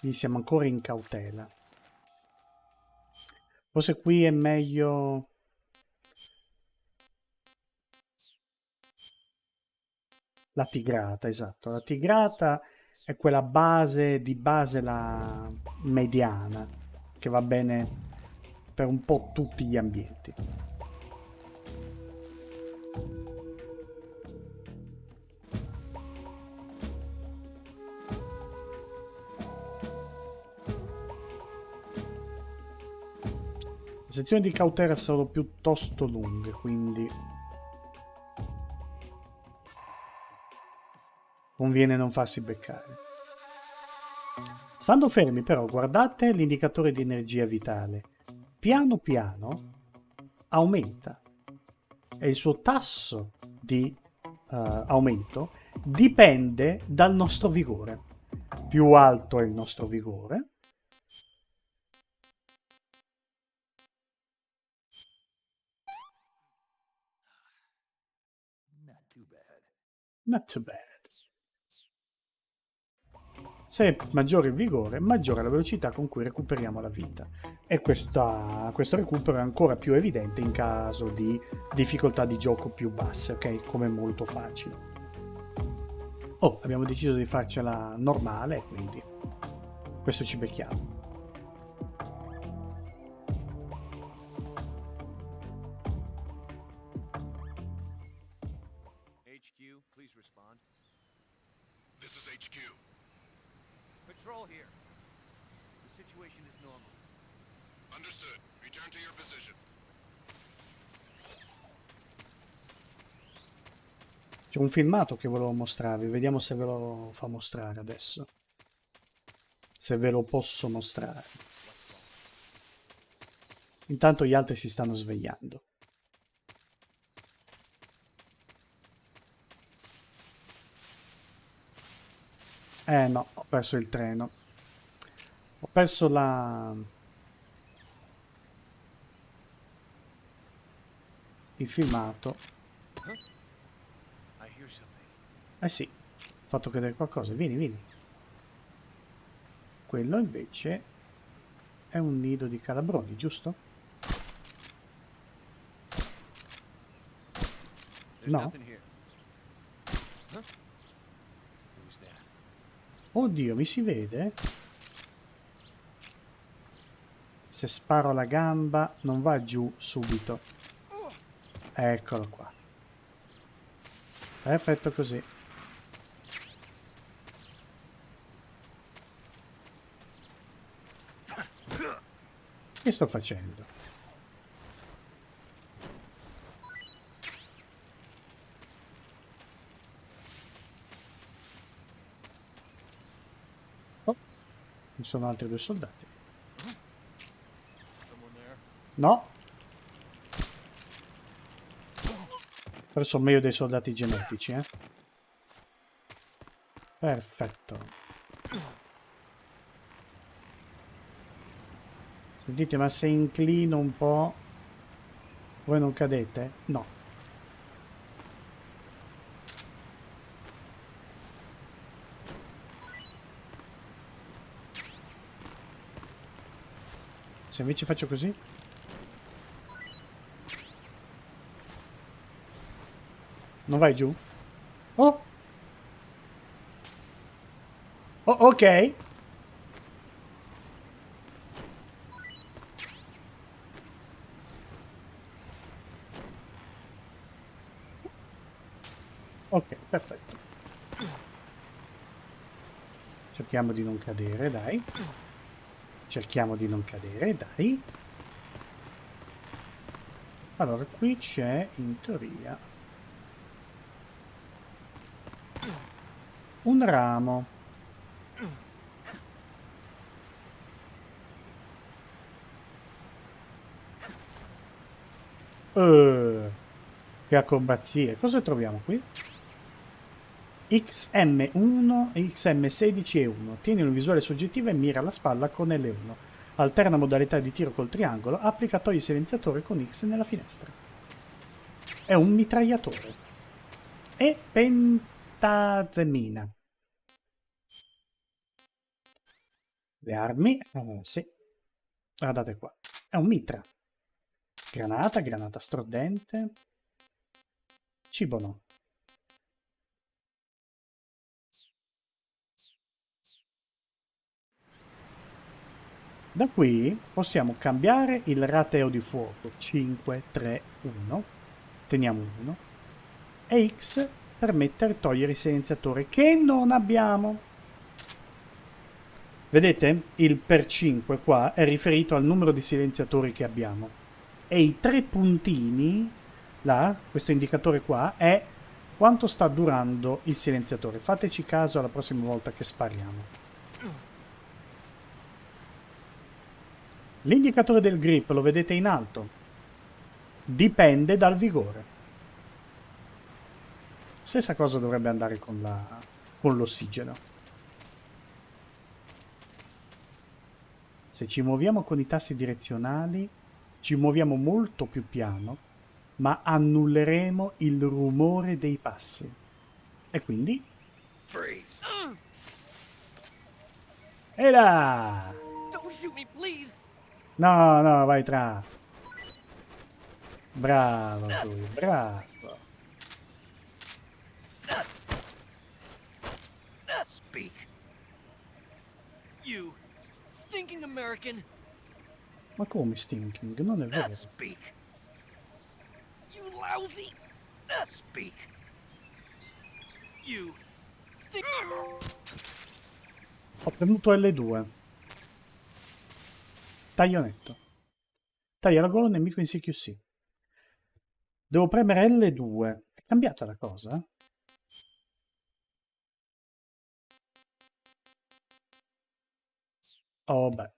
Quindi siamo ancora in cautela. Forse qui è meglio... La tigrata, esatto. La tigrata è quella base, di base la mediana, che va bene per un po' tutti gli ambienti. Le sezioni di cautela sono piuttosto lunghe, quindi conviene non farsi beccare. Stando fermi però, guardate l'indicatore di energia vitale. Piano piano aumenta e il suo tasso di aumento dipende dal nostro vigore. Più alto è il nostro vigore, not too bad. Se è maggiore il vigore, maggiore la velocità con cui recuperiamo la vita. E questo recupero è ancora più evidente in caso di difficoltà di gioco più basse, ok? Come molto facile. Oh, abbiamo deciso di farcela normale, quindi questo ci becchiamo. HQ, please respond. This is HQ. Patrol here. The situation is normal. Understood. Return to your position. C'è un filmato che volevo mostrarvi, vediamo se ve lo fa mostrare adesso. Se ve lo posso mostrare. Intanto gli altri si stanno svegliando. No, ho perso il treno. Ho perso il filmato. I hear something. Sì, ho fatto vedere qualcosa. Vieni, vieni. Quello invece è un nido di calabroni, giusto? There's No? nothing here. Huh? Who's that? Oddio, mi si vede? Se sparo la gamba non va giù subito. Eccolo qua. Perfetto così. Che sto facendo? Oh, ci sono altri due soldati. Someone there? No. Però sono meglio dei soldati genetici, eh. Perfetto. Sentite, ma se inclino un po', voi non cadete? No. Se invece faccio così? Non vai giù? Oh! Oh, ok. Ok, perfetto. Cerchiamo di non cadere, dai. Cerchiamo di non cadere, dai. Allora, qui c'è, in teoria, un ramo. Che acrobazie. Cosa troviamo qui? XM1, XM16 e 1. Tieni una visuale soggettiva e mira alla spalla con L1. Alterna modalità di tiro col triangolo. Applica togli silenziatore con X nella finestra. È un mitragliatore. E pentazemina. Le armi, sì. Guardate qua. È un mitra. Granata, granata stordente. Cibo no. Da qui possiamo cambiare il rateo di fuoco. 5, 3, 1. Teniamo 1. E X per mettere e togliere il silenziatore che non abbiamo. Vedete? Il per 5 qua è riferito al numero di silenziatori che abbiamo. E i 3 puntini, là, questo indicatore qua, è quanto sta durando il silenziatore. Fateci caso alla prossima volta che spariamo. L'indicatore del grip lo vedete in alto. Dipende dal vigore. Stessa cosa dovrebbe andare con l'ossigeno. Se ci muoviamo con i tasti direzionali, ci muoviamo molto più piano, ma annulleremo il rumore dei passi. E quindi... Freeze. E là! Don't shoot me, please. No, no, vai tra. Bravo lui, bravo. Speak. You stinking American. Ma come stinking? Non è vero. Speak. You lousy. Speak. You stink. Ho premuto L2. Taglionetto. Taglia la gola nemico in CQC. Devo premere L2. È cambiata la cosa? Oh beh,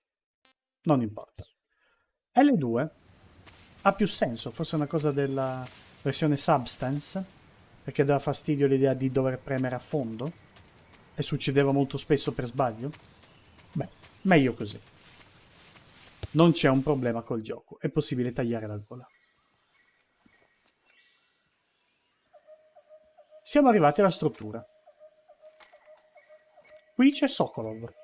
non importa. L2 ha più senso, forse è una cosa della versione Substance, perché dava fastidio l'idea di dover premere a fondo e succedeva molto spesso per sbaglio. Beh, meglio così. Non c'è un problema col gioco, è possibile tagliare la gola. Siamo arrivati alla struttura. Qui c'è Sokolov.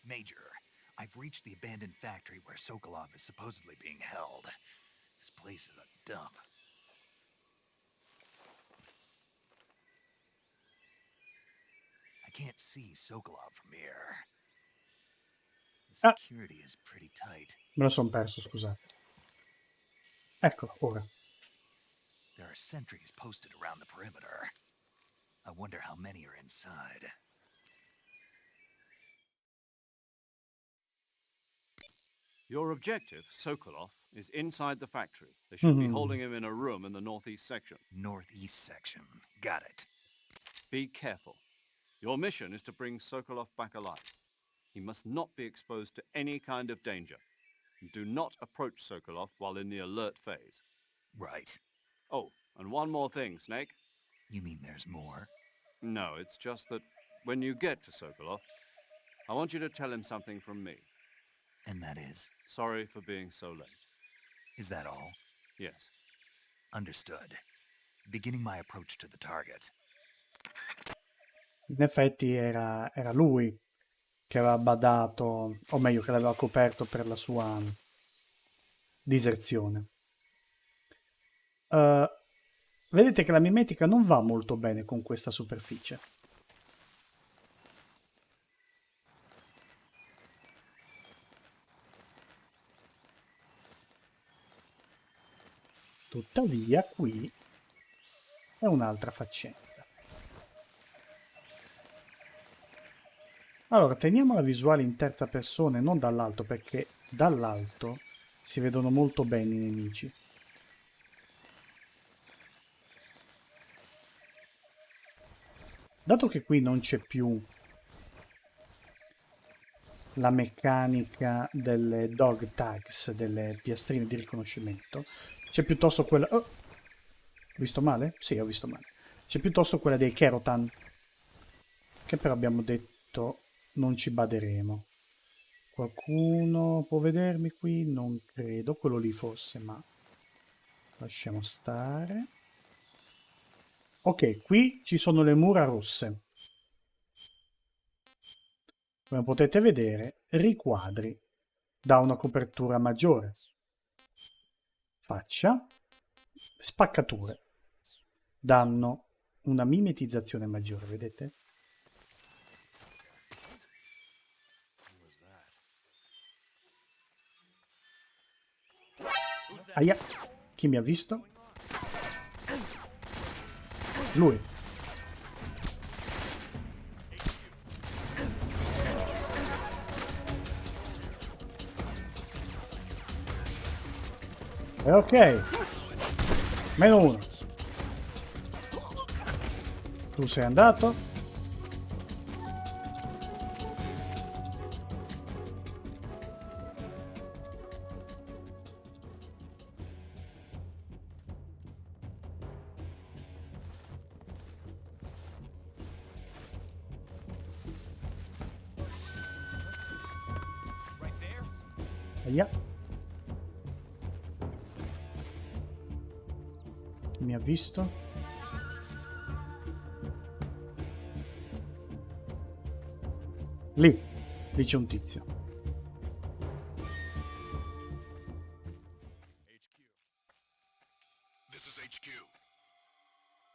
Major, I've reached the abandoned factory where Sokolov is supposedly being held. This place is a dump. I can't see Sokolov from here. The Ah, security is pretty tight. me lo son perso, scusate. Eccolo, ora. There are sentries posted around the perimeter. I wonder how many are inside. Your objective, Sokolov, is inside the factory. They should be holding him in a room in the northeast section. Northeast section. Got it. Be careful. Your mission is to bring Sokolov back alive. He must not be exposed to any kind of danger. Do not approach Sokolov while in the alert phase. Right. Oh, and one more thing, Snake. You mean there's more? No, it's just that when you get to Sokolov, I want you to tell him something from me. And that is? Sorry for being so late. Is that all? Yes. Understood. Beginning my approach to the target. In effetti era lui che aveva badato, o meglio che l'aveva coperto per la sua diserzione. Vedete che la mimetica non va molto bene con questa superficie. Tuttavia qui è un'altra faccenda. Allora, teniamo la visuale in terza persona e non dall'alto, perché dall'alto si vedono molto bene i nemici. Dato che qui non c'è più la meccanica delle dog tags, delle piastrine di riconoscimento, c'è piuttosto quella... Oh! Ho visto male? Sì, ho visto male. C'è piuttosto quella dei Kerotan, che però abbiamo detto non ci baderemo. Qualcuno può vedermi qui? Non credo, quello lì forse, ma lasciamo stare. Ok, qui ci sono le mura rosse. Come potete vedere, riquadri da una copertura maggiore. Faccia, spaccature danno una mimetizzazione maggiore, vedete? Aia, chi mi ha visto? Lui. E ok. -1. Tu sei andato. Aia. Chi mi ha visto? Lì, lì c'è un tizio. This is HQ.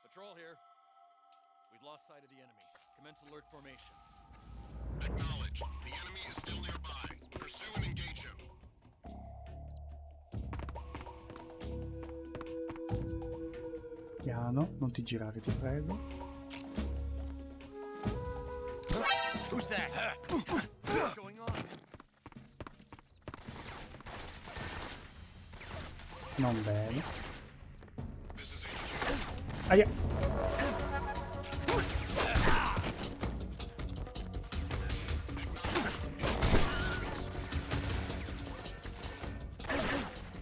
Patrol here. We've lost sight of the enemy. Commence alert formation. Acknowledged. The enemy is still nearby. Pursue and engage him. Piano, non ti girare, ti prego. Who's that? What's going on? Non bene. This is HQ. Aia.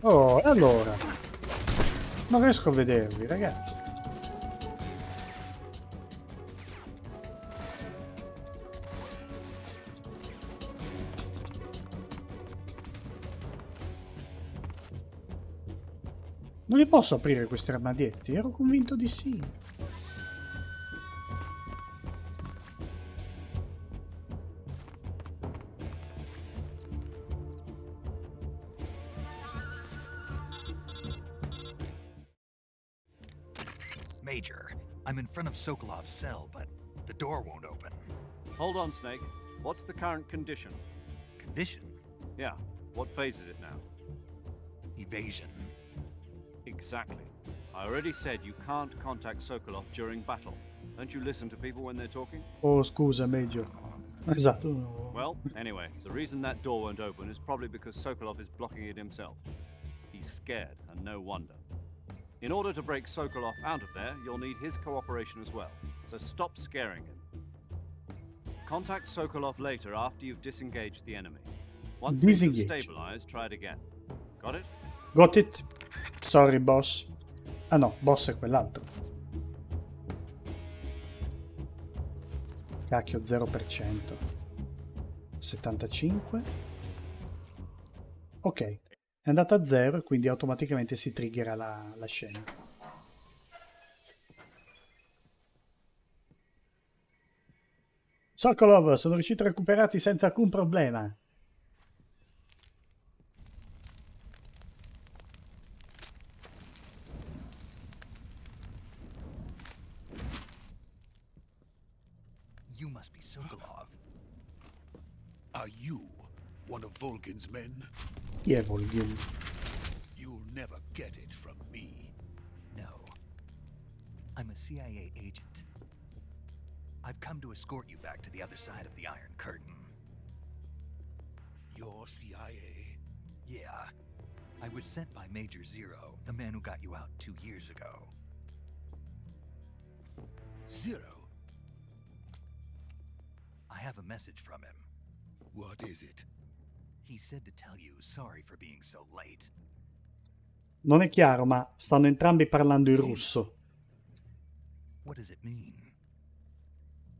Oh, e allora? Non riesco a vedervi, ragazzi. Non li posso aprire questi armadietti? Ero convinto di sì. Major, I'm in front of Sokolov's cell, but the door won't open. Hold on, Snake. What's the current condition? Condition? Yeah, what phase is it now? Evasion. Exactly. I already said you can't contact Sokolov during battle. Don't you listen to people when they're talking? Oh, scusa, Major. Esatto. Well, anyway, the reason that door won't open is probably because Sokolov is blocking it himself. He's scared, and no wonder. In order to break Sokolov out of there, you'll need his cooperation as well, so stop scaring him. Contact Sokolov later after you've disengaged the enemy. Once things have Disengage. stabilized, try it again. Got it? Got it? Sorry, boss. Ah no, boss è quell'altro. Cacchio, 0%. 75. Ok, è andata a 0 e quindi automaticamente si triggera la scena. Sokolov, sono riuscito a recuperarti senza alcun problema. You must be Sokolov. Are you one of Volgin's men? Chi è Volgin? You'll never get it from me. No. I'm a CIA agent. I've come to escort you back to the other side of the Iron Curtain. You're CIA? Yeah. I was sent by Major Zero, the man who got you out 2 years ago. Zero? I have a message from him. What is it? He said to tell you sorry for being so late. Non è chiaro, ma stanno entrambi parlando in russo. What does it mean?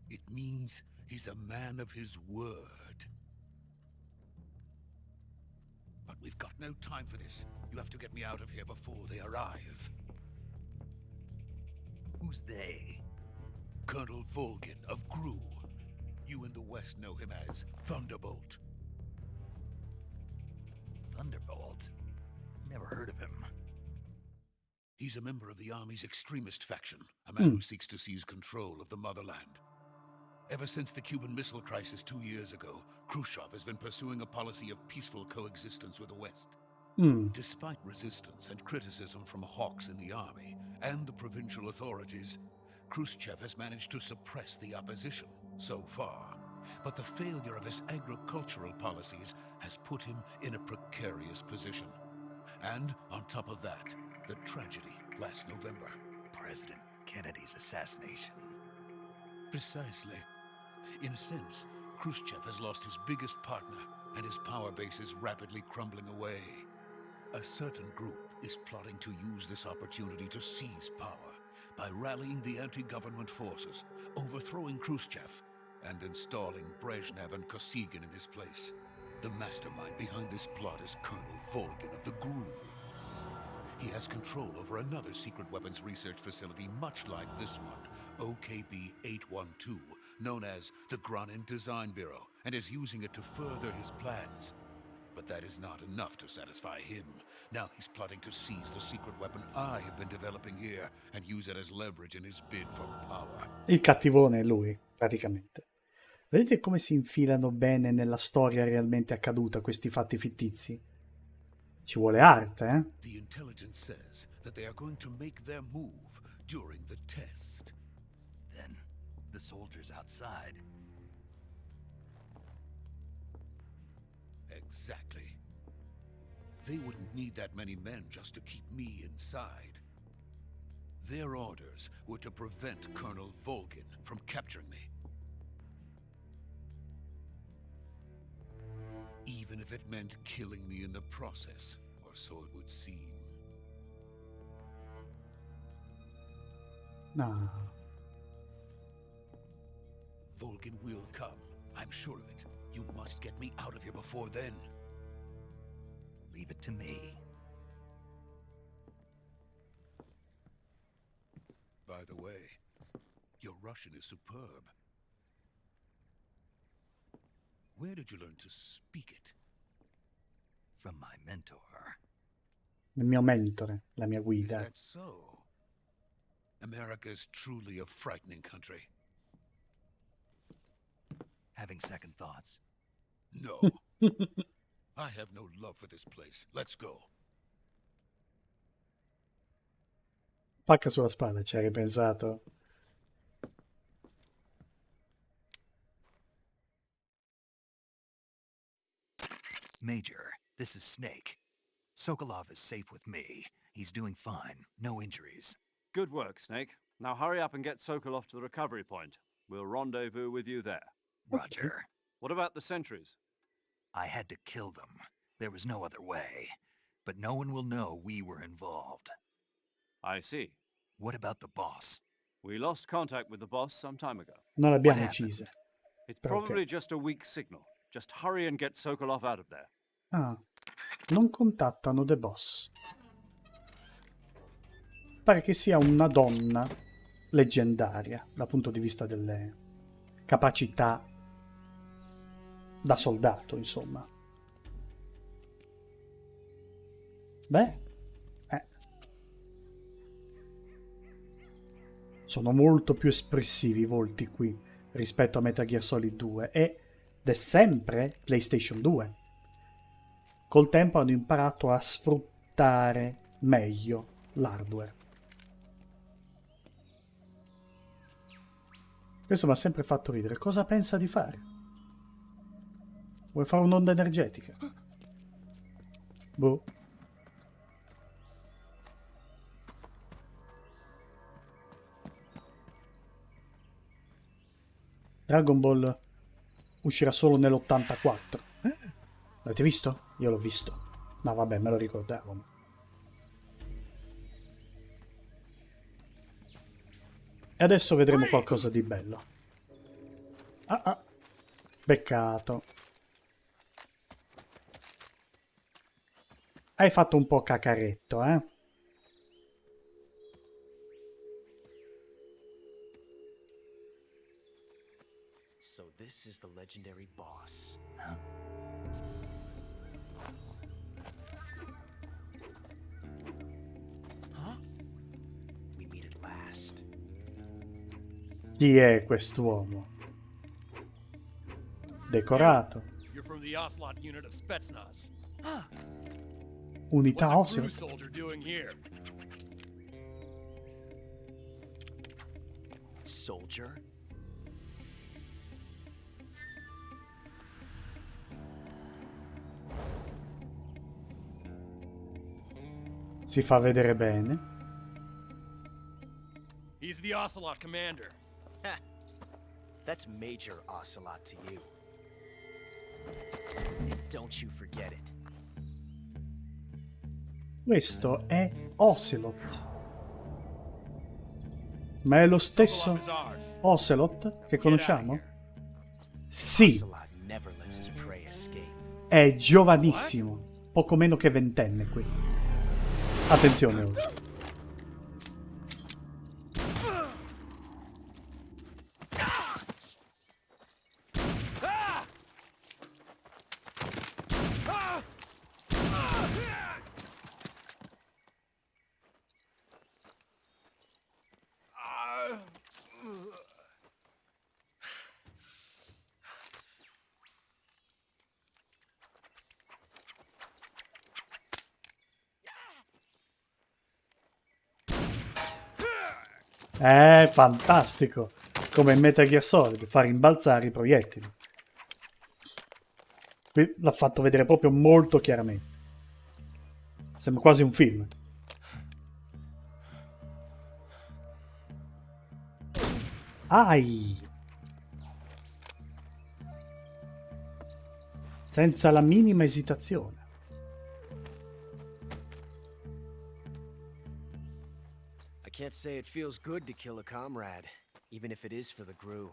It means he's a man of his word. But we've got no time for this. You have to get me out of here before they arrive. Who's they? Colonel Volgin of Gru. You in the West know him as Thunderbolt. Thunderbolt? Never heard of him. He's a member of the Army's extremist faction, a man who seeks to seize control of the motherland. Ever since the Cuban Missile Crisis 2 years ago, Khrushchev has been pursuing a policy of peaceful coexistence with the West. Despite resistance and criticism from hawks in the army and the provincial authorities, Khrushchev has managed to suppress the opposition so far. But the failure of his agricultural policies has put him in a precarious position. And on top of that, the tragedy last November. President Kennedy's assassination. Precisely. In a sense, Khrushchev has lost his biggest partner, and his power base is rapidly crumbling away. A certain group is plotting to use this opportunity to seize power by rallying the anti-government forces, overthrowing Khrushchev, and installing Brezhnev and Kosygin in his place. The mastermind behind this plot is Colonel Volgin of the Gru. He has control over another secret weapons research facility much like this one, OKB-812, known as the Granin Design Bureau, and is using it to further his plans. But that is not enough to satisfy him. Now he's plotting to seize the secret weapon I have been developing here and use it as leverage in his bid for power. Il cattivone è lui, praticamente. Vedete come si infilano bene nella storia realmente accaduta questi fatti fittizi? Ci vuole arte, eh? The intelligence says that they are going to make their move during the test. Then, the soldiers outside. Exactly. They wouldn't need that many men just to keep me inside. Their orders were to prevent Colonel Volgin from capturing me. Even if it meant killing me in the process, or so it would seem. No. Volgin will come. I'm sure of it. You must get me out of here before then. Leave it to me. By the way, your Russian is superb. Where did you learn to speak it? From my mentor. Il mio mentore, la mia Is guida. that so? America is truly a frightening country. Having second thoughts. No. I have no love for this place. Let's go. Pacca sulla spalla, ci hai ripensato? Major, this is Snake. Sokolov is safe with me. He's doing fine. No injuries. Good work, Snake. Now hurry up and get Sokolov to the recovery point. We'll rendezvous with you there. Roger. What about the sentries? I had to kill them. There was no other way. But no one will know we were involved. I see. What about the boss? We lost contact with the boss some time ago. Non l'abbiamo What uccisa. It's Però probably ok. just a weak signal. Just hurry and get Sokolov out of there. Ah, non contattano The Boss. Pare che sia una donna leggendaria dal punto di vista delle capacità da soldato, insomma. Beh, sono molto più espressivi i volti qui rispetto a Metal Gear Solid 2 ed è sempre PlayStation 2. Col tempo hanno imparato a sfruttare meglio l'hardware. Questo mi ha sempre fatto ridere. Cosa pensa di fare? Vuoi fare un'onda energetica? Boh. Dragon Ball uscirà solo nell'84. L'avete visto? Io l'ho visto. No, vabbè, me lo ricordavo. E adesso vedremo qualcosa di bello. Ah, peccato. Hai fatto un po' cacaretto, eh? the legendary boss. Huh? We meet at last. Chi è quest'uomo? Decorato. You're from the Ocelot unit of Spetsnaz. Unità What's a crew Ocelot. soldier doing here? Soldier? Si fa vedere bene. He's the Ocelot commander. That's Major Ocelot to you. And don't you forget it. Questo è Ocelot. Ma è lo stesso Sokolov is ours. Ocelot che Get out of conosciamo? here. Sì, Ocelot never lets his prey escape. è giovanissimo. Poco meno che ventenne qui. Attenzione ora. Fantastico! Come in Metal Gear Solid, far rimbalzare i proiettili. Qui l'ha fatto vedere proprio molto chiaramente. Sembra quasi un film. Ai! Senza la minima esitazione. I can't say it feels good to kill a comrade, even if it is for the Gru.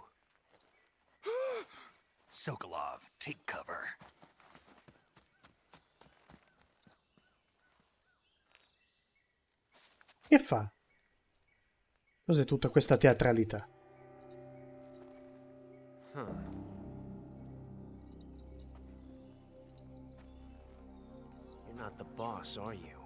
Sokolov, take cover. Che fa? Cos'è tutta questa teatralità? You're not the boss, are you?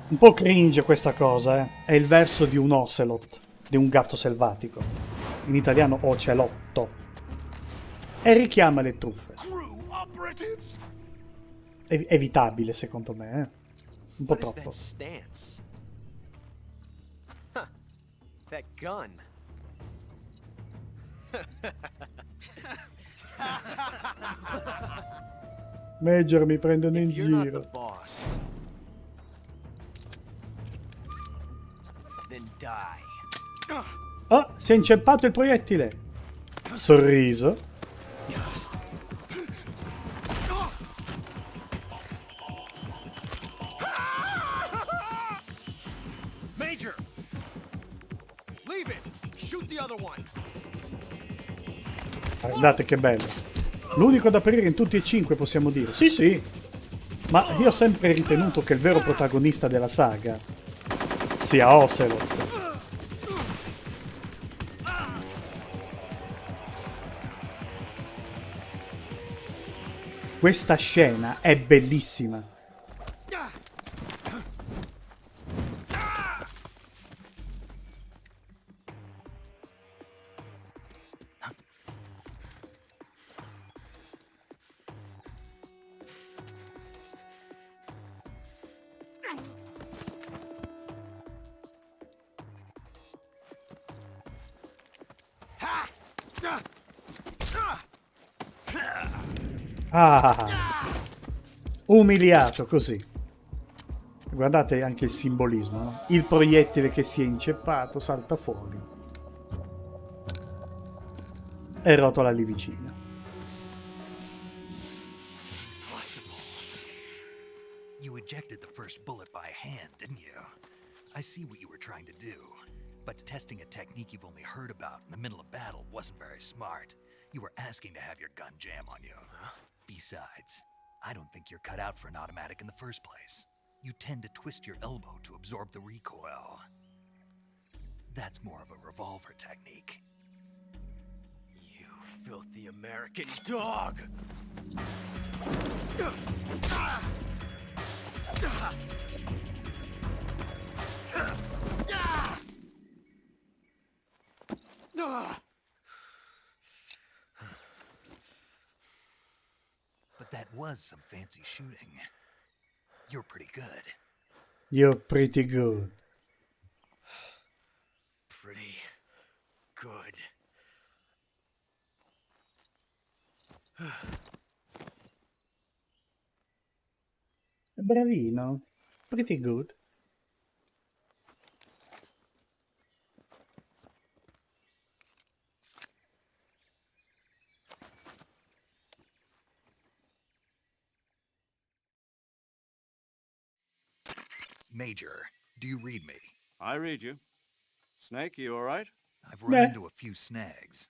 Un po' cringe questa cosa, eh. È il verso di un ocelot, di un gatto selvatico. In italiano ocelotto. E richiama le truffe. Crew operatives! Evitabile secondo me, eh. Un po' What is troppo. that stance? Huh. That gun. Major, mi prendono in If you're not the giro. boss, then die. Ah, si è inceppato il proiettile. Sorriso. Major! Leave it! Shoot the other one! Guardate che bello. L'unico da aprire in tutti e cinque, possiamo dire. Sì, sì. Ma io ho sempre ritenuto che il vero protagonista della saga sia Ocelot. Questa scena è bellissima. Ah, umiliato così. Guardate anche il simbolismo, no? Il proiettile che si è inceppato salta fuori e rotola lì vicino. Impossible. You ejected the first bullet by hand, didn't you? I see what you were trying to do, but testing a technique you've only heard about in the middle of battle wasn't very smart. You were asking to have your gun jam on you. Besides, I don't think you're cut out for an automatic in the first place. you tend to twist your elbow to absorb the recoil. That's more of a revolver technique. You filthy American dog! But that was some fancy shooting. You're pretty good. You're pretty good. Pretty good. Bravino. Pretty good. Major, do you read me? I read you. Snake, you all right? I've run into a few snags.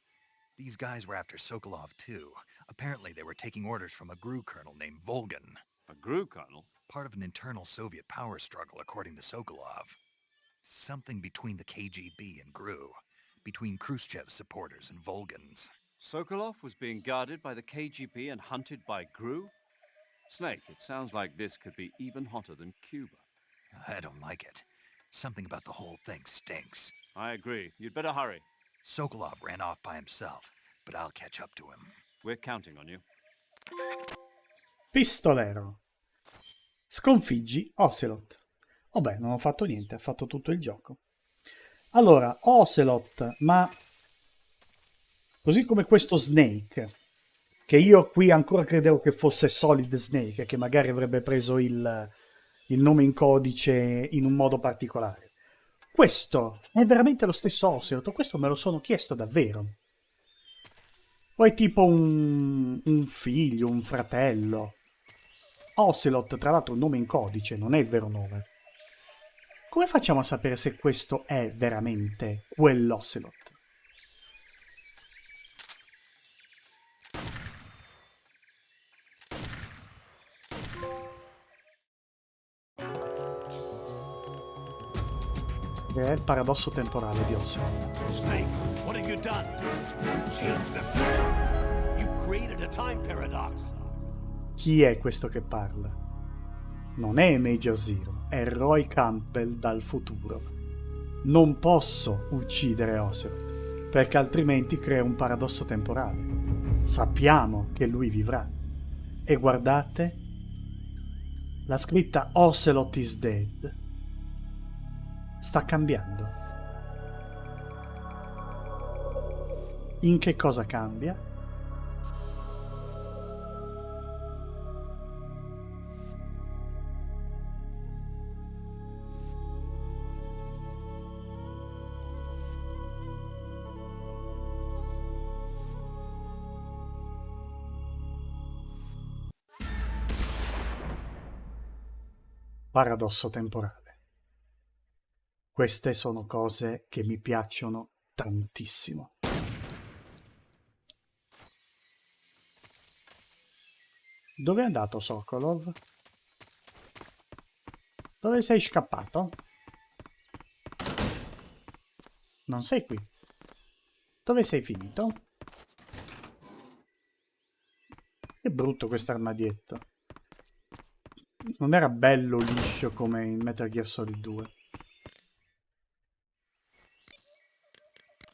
These guys were after Sokolov, too. Apparently, they were taking orders from a GRU colonel named Volgan. A GRU colonel? Part of an internal Soviet power struggle, according to Sokolov. Something between the KGB and GRU. Between Khrushchev's supporters and Volgan's. Sokolov was being guarded by the KGB and hunted by GRU? Snake, it sounds like this could be even hotter than Cuba. I don't like it. Something about the whole thing stinks. I agree. You'd better hurry. Sokolov ran off by himself, but I'll catch up to him. We're counting on you. Pistolero. Sconfiggi Ocelot. Vabbè, non ho fatto niente, ha fatto tutto il gioco. Allora, Ocelot, ma così come questo Snake, che io qui ancora credevo che fosse Solid Snake, che magari avrebbe preso il nome in codice in un modo particolare. Questo è veramente lo stesso Ocelot, questo me lo sono chiesto davvero. O è tipo un figlio, un fratello. Ocelot, tra l'altro, un nome in codice, non è il vero nome. Come facciamo a sapere se questo è veramente quell'Ocelot? Che è il paradosso temporale di Ocelot. Snake, what have you done? You changed the future. You've created a time paradox. Chi è questo che parla? Non è Major Zero, è Roy Campbell dal futuro. Non posso uccidere Ocelot, perché altrimenti crea un paradosso temporale. Sappiamo che lui vivrà. E guardate, la scritta Ocelot is dead sta cambiando. In che cosa cambia? Paradosso temporale. Queste sono cose che mi piacciono tantissimo. Dove è andato Sokolov? Dove sei scappato? Non sei qui. Dove sei finito? Che brutto questo armadietto. Non era bello liscio come in Metal Gear Solid 2.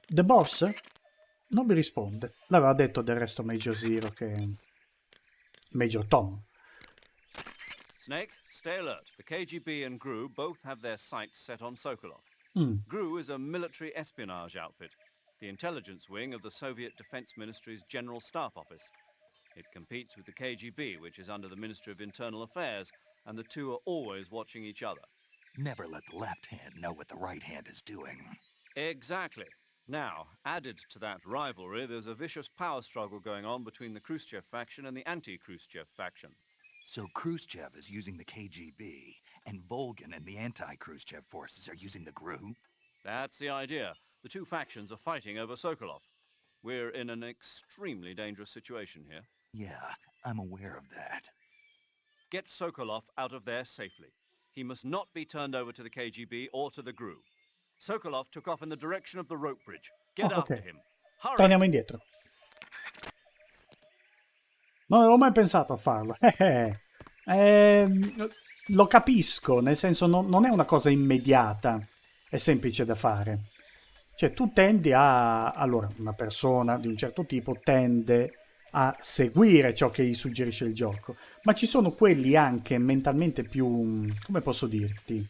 The Boss? Non mi risponde. L'aveva detto del resto Major Zero che... Major Tom. Snake, stay alert. The KGB and GRU both have their sights set on Sokolov. GRU is a military espionage outfit, the intelligence wing of the Soviet Defense Ministry's General Staff Office. It competes with the KGB, which is under the Ministry of Internal Affairs, and the two are always watching each other. Never let the left hand know what the right hand is doing. Exactly. Now, added to that rivalry, there's a vicious power struggle going on between the Khrushchev faction and the anti-Khrushchev faction. So Khrushchev is using the KGB, and Volgan and the anti-Khrushchev forces are using the GRU? That's the idea. The two factions are fighting over Sokolov. We're in an extremely dangerous situation here. Yeah, I'm aware of that. Get Sokolov out of there safely. he must not be turned over to the KGB or to the GRU. Sokolov took off in the direction of the rope bridge. Get Oh, ok. after him. Hurry! Torniamo indietro. Non avevo mai pensato a farlo. Lo capisco, nel senso non è una cosa immediata, è semplice da fare. Cioè tu tendi a... Allora, una persona di un certo tipo tende a seguire ciò che gli suggerisce il gioco, ma ci sono quelli anche mentalmente più... come posso dirti?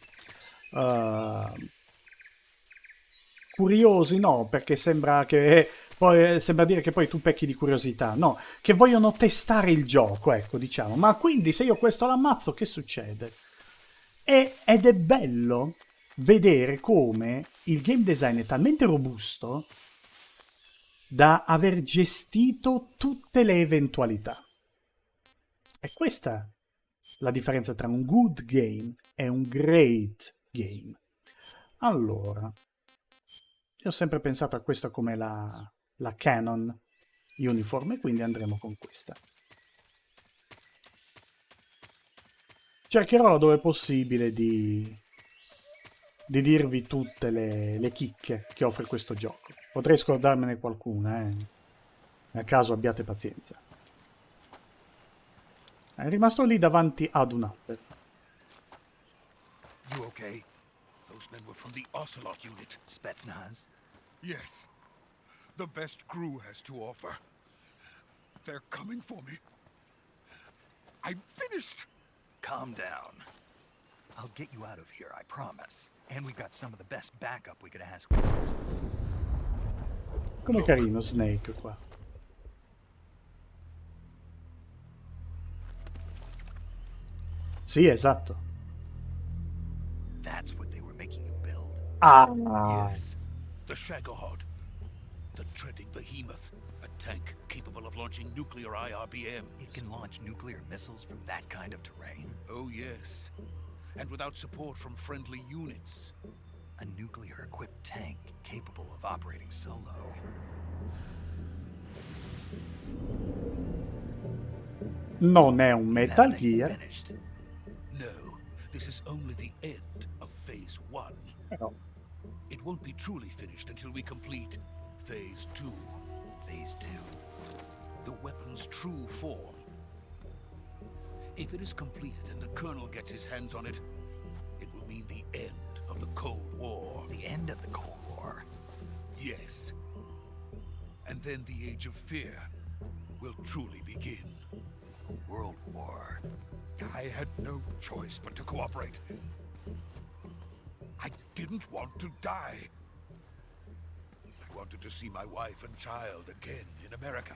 Curiosi, no, perché sembra che... Poi sembra dire che poi tu pecchi di curiosità, no, che vogliono testare il gioco, ecco, diciamo. Ma quindi se io questo l'ammazzo, che succede? Ed è bello vedere come il game design è talmente robusto da aver gestito tutte le eventualità. E questa è la differenza tra un good game e un great game. Allora, io ho sempre pensato a questa come la canon uniforme, quindi andremo con questa. Cercherò dove è possibile di dirvi tutte le chicche che offre questo gioco. Potrei scordarmene qualcuna, nel caso abbiate pazienza. È rimasto lì davanti ad un albero. You okay? Those men were from the Ocelot unit. Spetsnaz? Yes. The best crew has to offer. They're coming for me. I'm finished! Calm down. I'll get you out of here, I promise. And we've got some of the best backup we could ask for. Come carino Snake qua. Sì, esatto. That's what they were making you build. Ah, Yes. The Shagohod. The treading behemoth. A tank capable of launching nuclear IRBM. It can launch nuclear missiles from that kind of terrain. Oh, yes. And without support from friendly units. A nuclear-equipped tank capable of operating solo. non è un Is Metal that thing Gear, finished? No, this is only the end of Phase 1. però It won't be truly finished until we complete Phase 2. Phase 2. The weapon's true form. If it is completed and the Colonel gets his hands on it, it will mean the end of the Cold War. The end of the Cold War. Yes. And then the Age of Fear will truly begin. A world war. I had no choice but to cooperate. I didn't want to die. I wanted to see my wife and child again in America.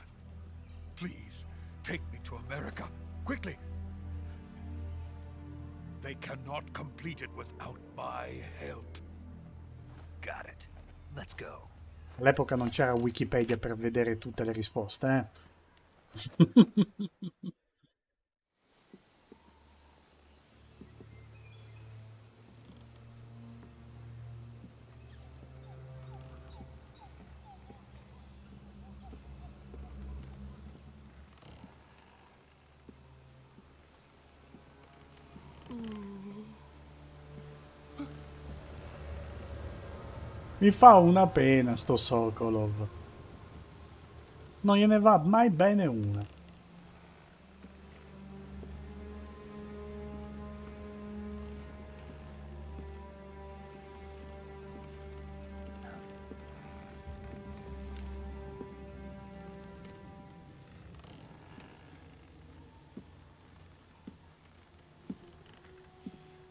Please, take me to America, quickly. They cannot complete it without my help. Got it. Let's go. all'epoca non c'era Wikipedia per vedere tutte le risposte, eh? Mi fa una pena sto Sokolov. Non gliene va mai bene una.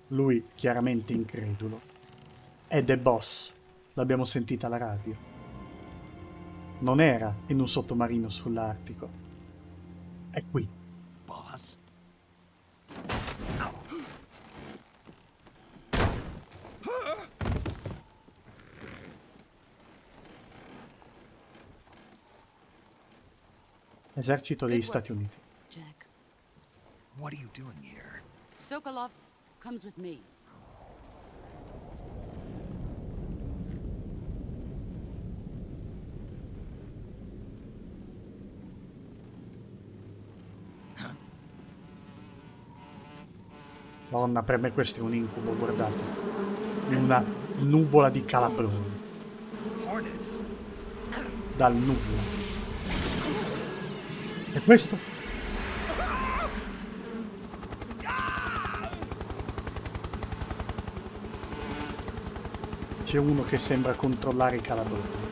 Lui chiaramente incredulo. È The Boss. L'abbiamo sentita alla radio. Non era in un sottomarino sull'Artico. È qui. Boss? Esercito degli Good Stati work. Uniti. Jack. What are you doing here? Sokolov comes with me. Donna, per me questo è un incubo, guardate. Una nuvola di calabroni. Hornets. Dal nulla. E questo? C'è uno che sembra controllare i calabroni.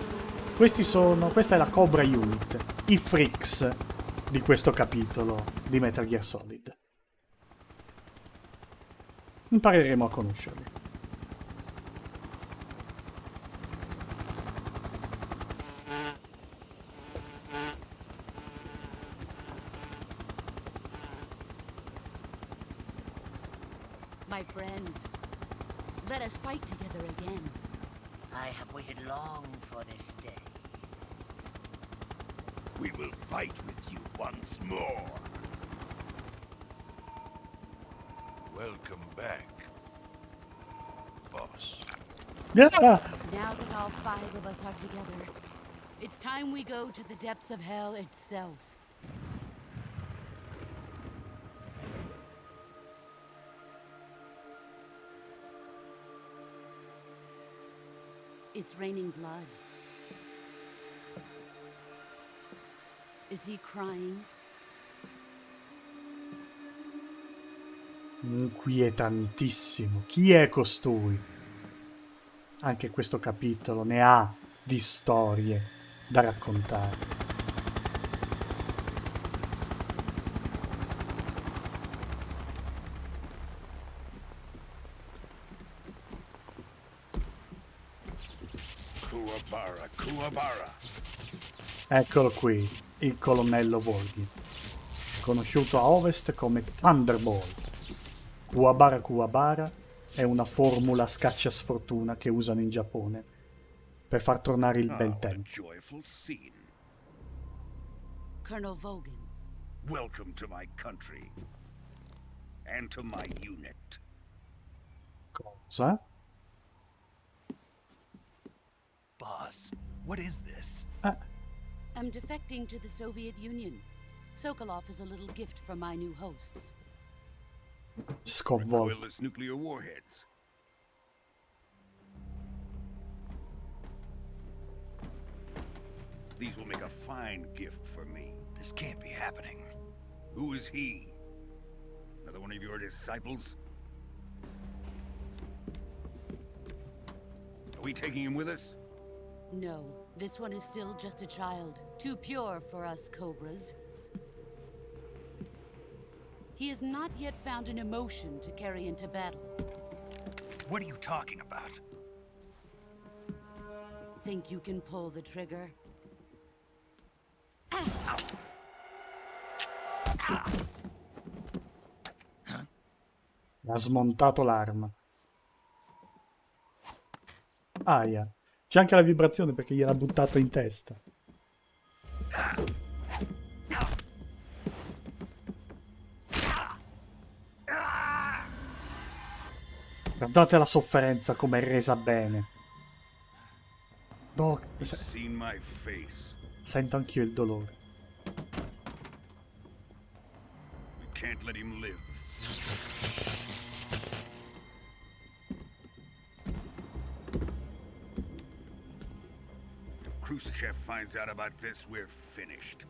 Questa è la Cobra Unit, i freaks di questo capitolo di Metal Gear Solid. Impareremo a conoscerli. My friends, let us fight together again. I have waited long for this day. We will fight with you once more. Welcome back, boss. Yeah. Now that all 5 of us are together, it's time we go to the depths of hell itself. It's raining blood. Is he crying? Inquietantissimo. Chi è costui? Anche questo capitolo ne ha di storie da raccontare. Kuwabara. Eccolo qui, il colonnello Volghi, conosciuto a ovest come Thunderbolt. Kuwabara Kuwabara è una formula scacciasfortuna che usano in Giappone per far tornare il bel tempo. Joyful scene. Colonel Vogan. Welcome to my country. And to my unit. Cosa? Boss, what is this? I'm defecting to the Soviet Union. Sokolov is a little gift from my new hosts. Sconvolto. Recoilless nuclear warheads. These will make a fine gift for me. This can't be happening. Who is he? Another one of your disciples? Are we taking him with us? No, this one is still just a child. Too pure for us Cobras. He has not yet found an emotion to carry into battle. What are you talking about? Think you can pull the trigger? Ha smontato l'arma. Aia. C'è anche la vibrazione perché gliel'ha buttato in testa. Guardate la sofferenza come è resa bene. No, Seen my face. sento anch'io il dolore. We can't let him live. If Khrushchev finds out about this, we're finished.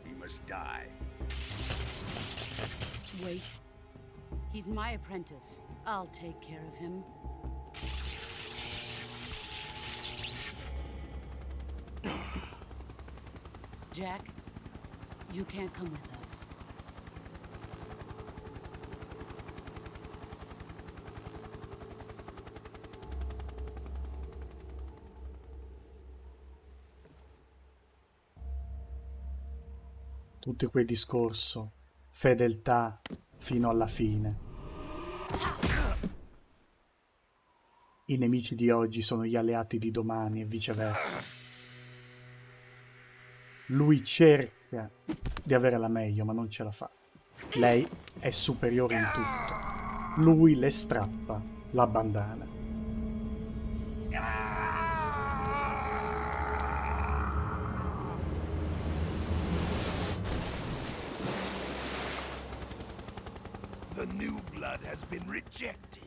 He must die. Wait. He's my apprentice. I'll take care of him. Jack, you can't come with us. Tutto quel discorso, fedeltà fino alla fine. I nemici di oggi sono gli alleati di domani e viceversa. Lui cerca di avere la meglio, ma non ce la fa. Lei è superiore in tutto. Lui le strappa la bandana. the new blood has been rejected.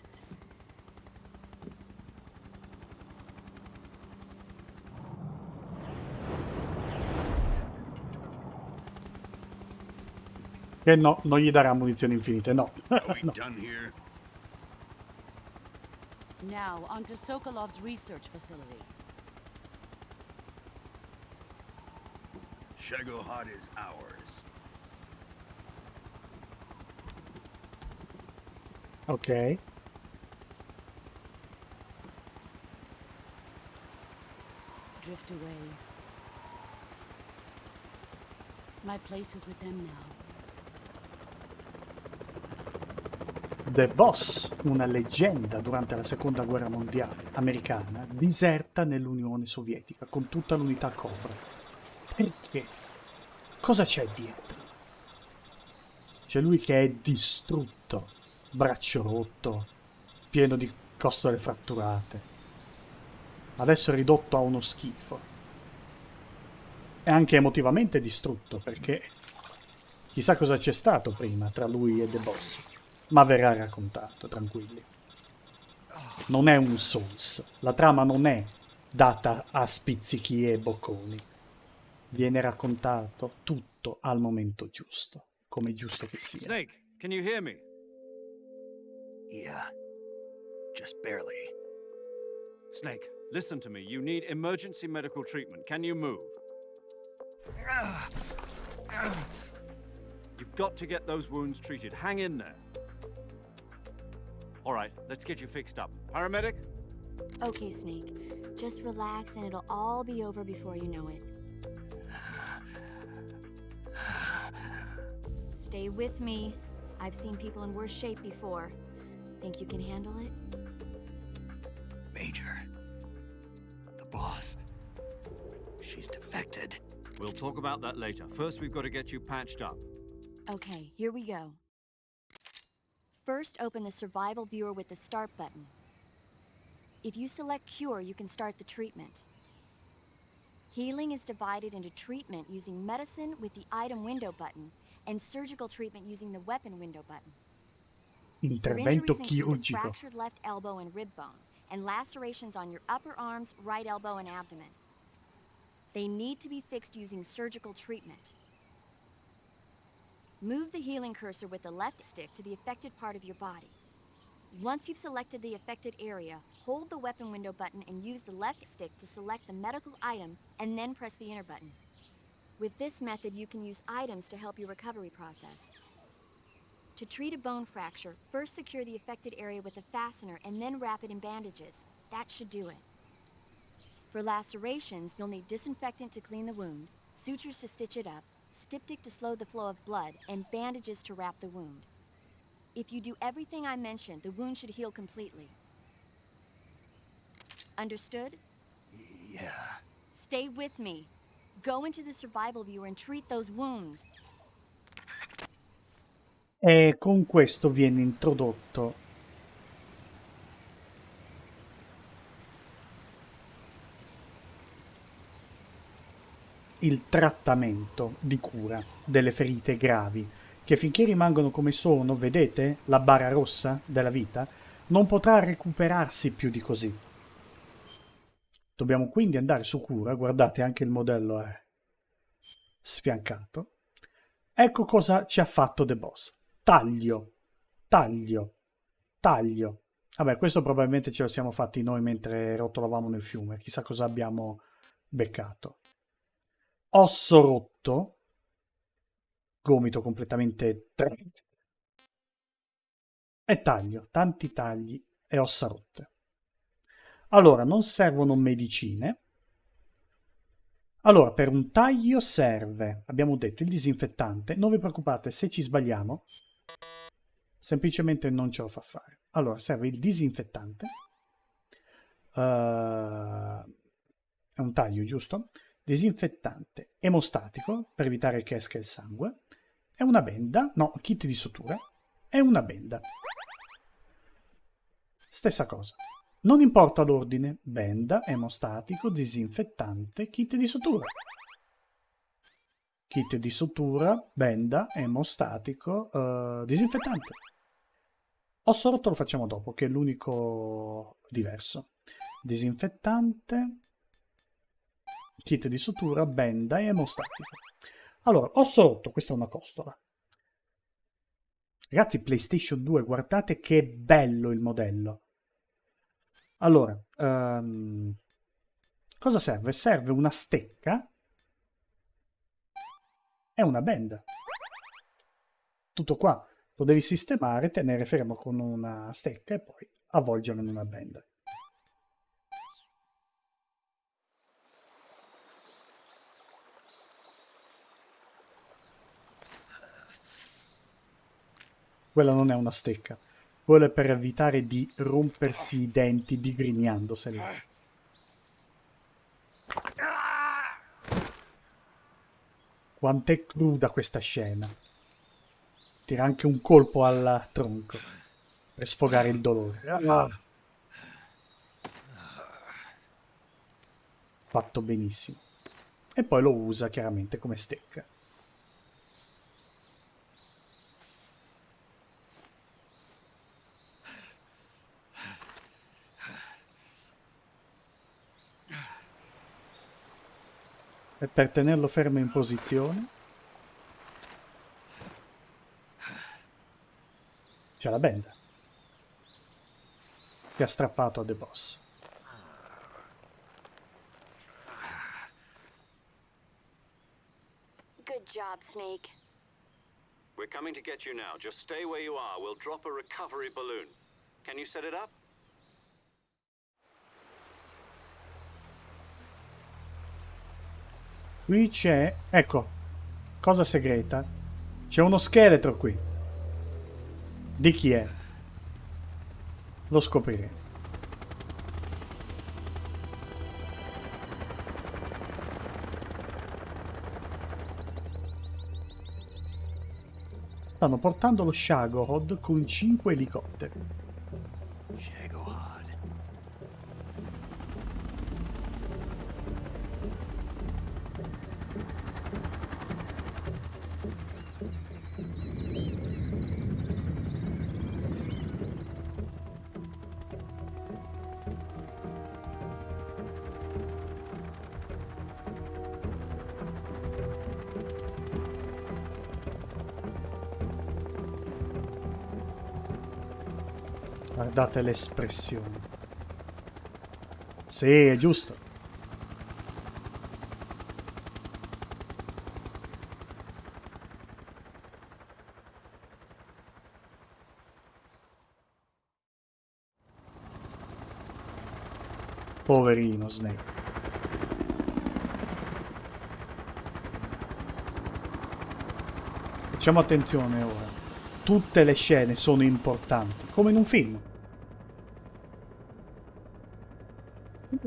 Che no, non gli darà munizioni infinite, no. Are we No. done here? Now, onto Sokolov's research facility. Shagohod is ours. Ok. Drift away. My place is with them now. The Boss, una leggenda durante la seconda guerra mondiale americana, diserta nell'Unione Sovietica con tutta l'unità Cobra. Perché? Cosa c'è dietro? C'è lui che è distrutto, braccio rotto, pieno di costole fratturate. Adesso è ridotto a uno schifo. È anche emotivamente distrutto perché chissà cosa c'è stato prima tra lui e The Boss. Ma verrà raccontato, tranquilli. Non è un Souls. La trama non è data a spizzichi e bocconi. Viene raccontato tutto al momento giusto, come è giusto che sia. Snake, can you hear me? Yeah. Just barely. Snake, listen to me. You need emergency medical treatment. Can you move? You've got to get those wounds treated. Hang in there. All right, let's get you fixed up. Paramedic? Okay, Snake. Just relax and it'll all be over before you know it. Stay with me. I've seen people in worse shape before. Think you can handle it? Major. The boss. She's defected. We'll talk about that later. First, we've got to get you patched up. Okay, here we go. First, open the survival viewer with the start button. If you select cure, you can start the treatment. Healing is divided into treatment using medicine with the item window button and surgical treatment using the weapon window button. Your Intervento injuries include a chirurgico. fractured left elbow and rib bone, and lacerations on your upper arms, right elbow, and abdomen. They need to be fixed using surgical treatment. Move the healing cursor with the left stick to the affected part of your body. Once you've selected the affected area, hold the weapon window button and use the left stick to select the medical item and then press the enter button. With this method, you can use items to help your recovery process. To treat a bone fracture, first secure the affected area with a fastener and then wrap it in bandages. That should do it. For lacerations, you'll need disinfectant to clean the wound, sutures to stitch it up, styptic to slow the flow of blood, and bandages to wrap the wound. If you do everything I mentioned, the wound should heal completely. Understood? Yeah. Stay with me. Go into the survival viewer and treat those wounds. E con questo viene introdotto il trattamento di cura delle ferite gravi, che finché rimangono come sono, vedete la barra rossa della vita, non potrà recuperarsi più di così. Dobbiamo quindi andare su cura, guardate anche il modello è sfiancato. Ecco cosa ci ha fatto The Boss. Taglio, taglio, taglio. Vabbè, questo probabilmente ce lo siamo fatti noi mentre rotolavamo nel fiume, chissà cosa abbiamo beccato. Osso rotto, gomito completamente e taglio, tanti tagli e ossa rotte. Allora, non servono medicine. Allora, per un taglio serve, abbiamo detto, il disinfettante. Non vi preoccupate, se ci sbagliamo, semplicemente non ce lo fa fare. Allora, serve il disinfettante. È un taglio, giusto? Disinfettante emostatico, per evitare che esca il sangue. E una benda, no, kit di sutura. E una benda. Stessa cosa. Non importa l'ordine, benda, emostatico, disinfettante, kit di sutura. Kit di sutura, benda, emostatico, disinfettante. Osso rotto lo facciamo dopo, che è l'unico diverso. Disinfettante, kit di sutura, benda e emostatico. Allora, osso rotto, questa è una costola. Ragazzi, PlayStation 2, guardate che bello il modello. Allora, cosa serve? Serve una stecca e una benda. Tutto qua. Lo devi sistemare, tenere fermo con una stecca e poi avvolgerlo in una benda. Quella non è una stecca. Quello è per evitare di rompersi i denti digrignandoseli. Quant'è cruda questa scena. Tira anche un colpo al tronco per sfogare il dolore. Fatto benissimo. E poi lo usa chiaramente come stecca. E per tenerlo fermo in posizione c'è la benda che ha strappato a The Boss. Good job, Snake. We're coming to get you now. Just stay where you are. We'll drop a recovery balloon. Can you set it up? Qui c'è, ecco, cosa segreta. C'è uno scheletro qui. Di chi è? Lo scopriremo. Stanno portando lo Shagohod con 5 elicotteri. Guardate le espressioni. Sì, è giusto. Poverino Snake. Facciamo attenzione ora. Tutte le scene sono importanti, come in un film.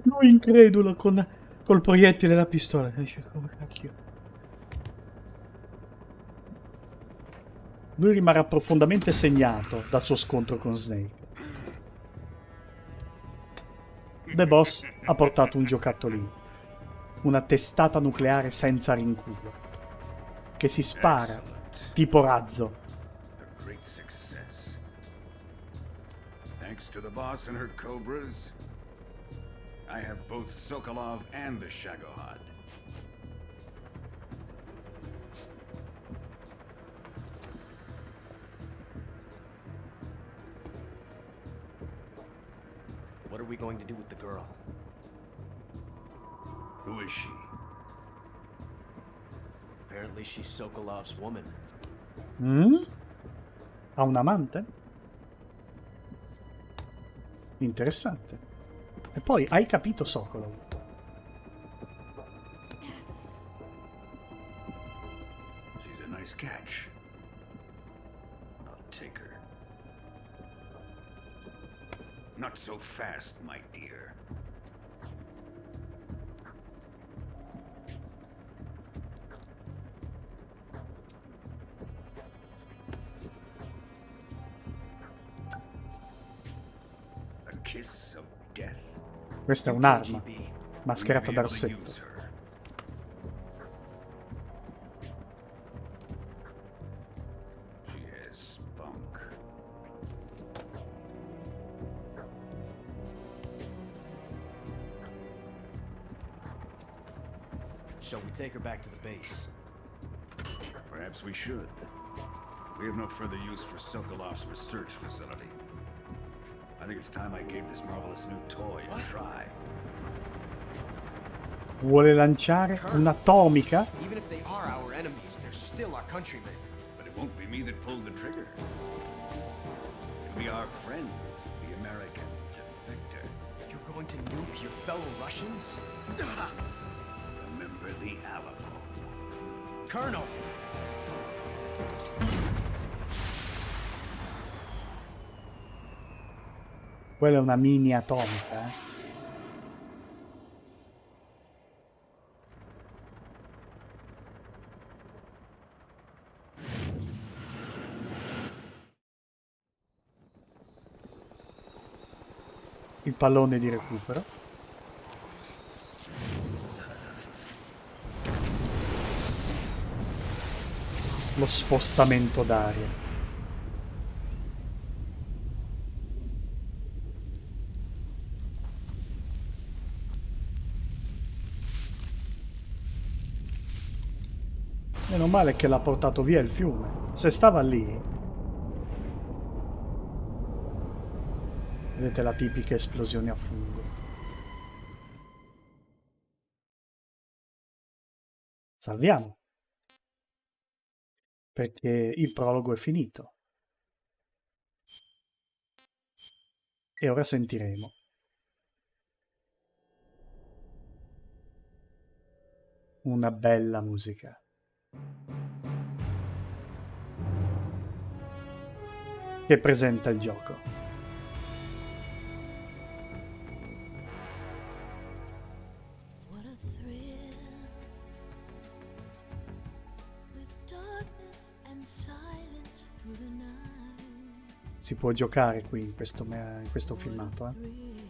Lui incredulo col proiettile e la pistola. Dice, come cacchio. Lui rimarrà profondamente segnato dal suo scontro con Snake. The Boss ha portato un giocattolino. Una testata nucleare senza rinculo. Che si spara, tipo razzo. A great success. Thanks to the boss and her cobras, I have both Sokolov and the Shagohod. What are we going to do with the girl? Who is she? Apparently she's Sokolov's woman. Ha un amante? Interessante. E poi, hai capito Sokolov? She's a nice catch. I'll take her. Not so fast, my dear. A kiss of death. Questa è un'arma, mascherata da rossetto. She has spunk. Shall we take her back to the base? Perhaps we should. We have no further use for Sokolov's research facility. I think it's time I gave this marvelous new toy a try. Vuole lanciare un'atomica? Even if they are our enemies, they're still our countrymen. But it won't be me that pulled the trigger. It'll be our friend, the American defector. You're going to nuke your fellow Russians? Remember the Alamo. Colonel! Quella è una mini atomica, eh? Il pallone di recupero. Lo spostamento d'aria. Meno male che l'ha portato via il fiume. Se stava lì... Vedete la tipica esplosione a fungo. Salviamo. Perché il prologo è finito. E ora sentiremo. Una bella musica. Che presenta il gioco. Si può giocare qui in questo filmato, eh?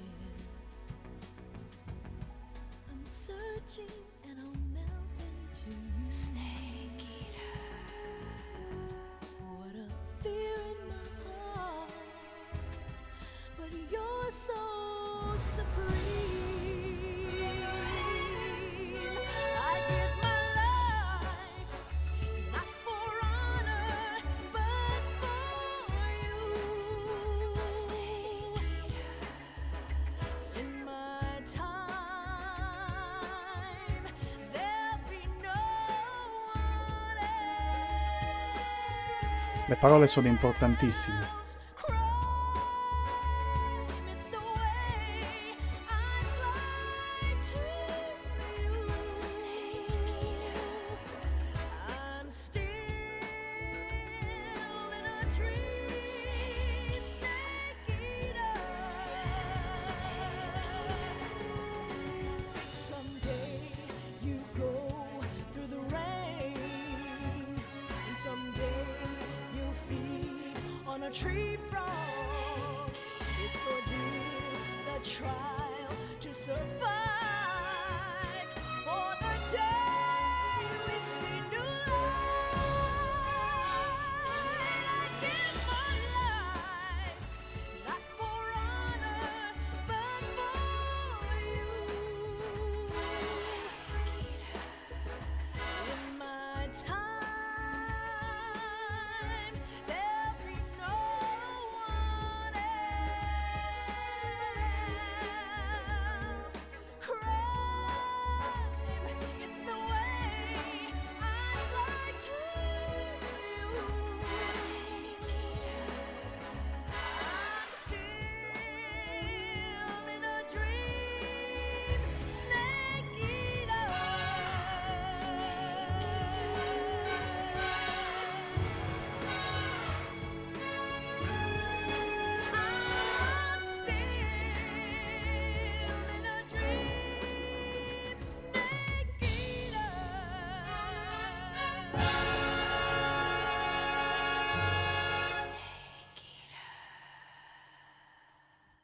Le parole sono importantissime.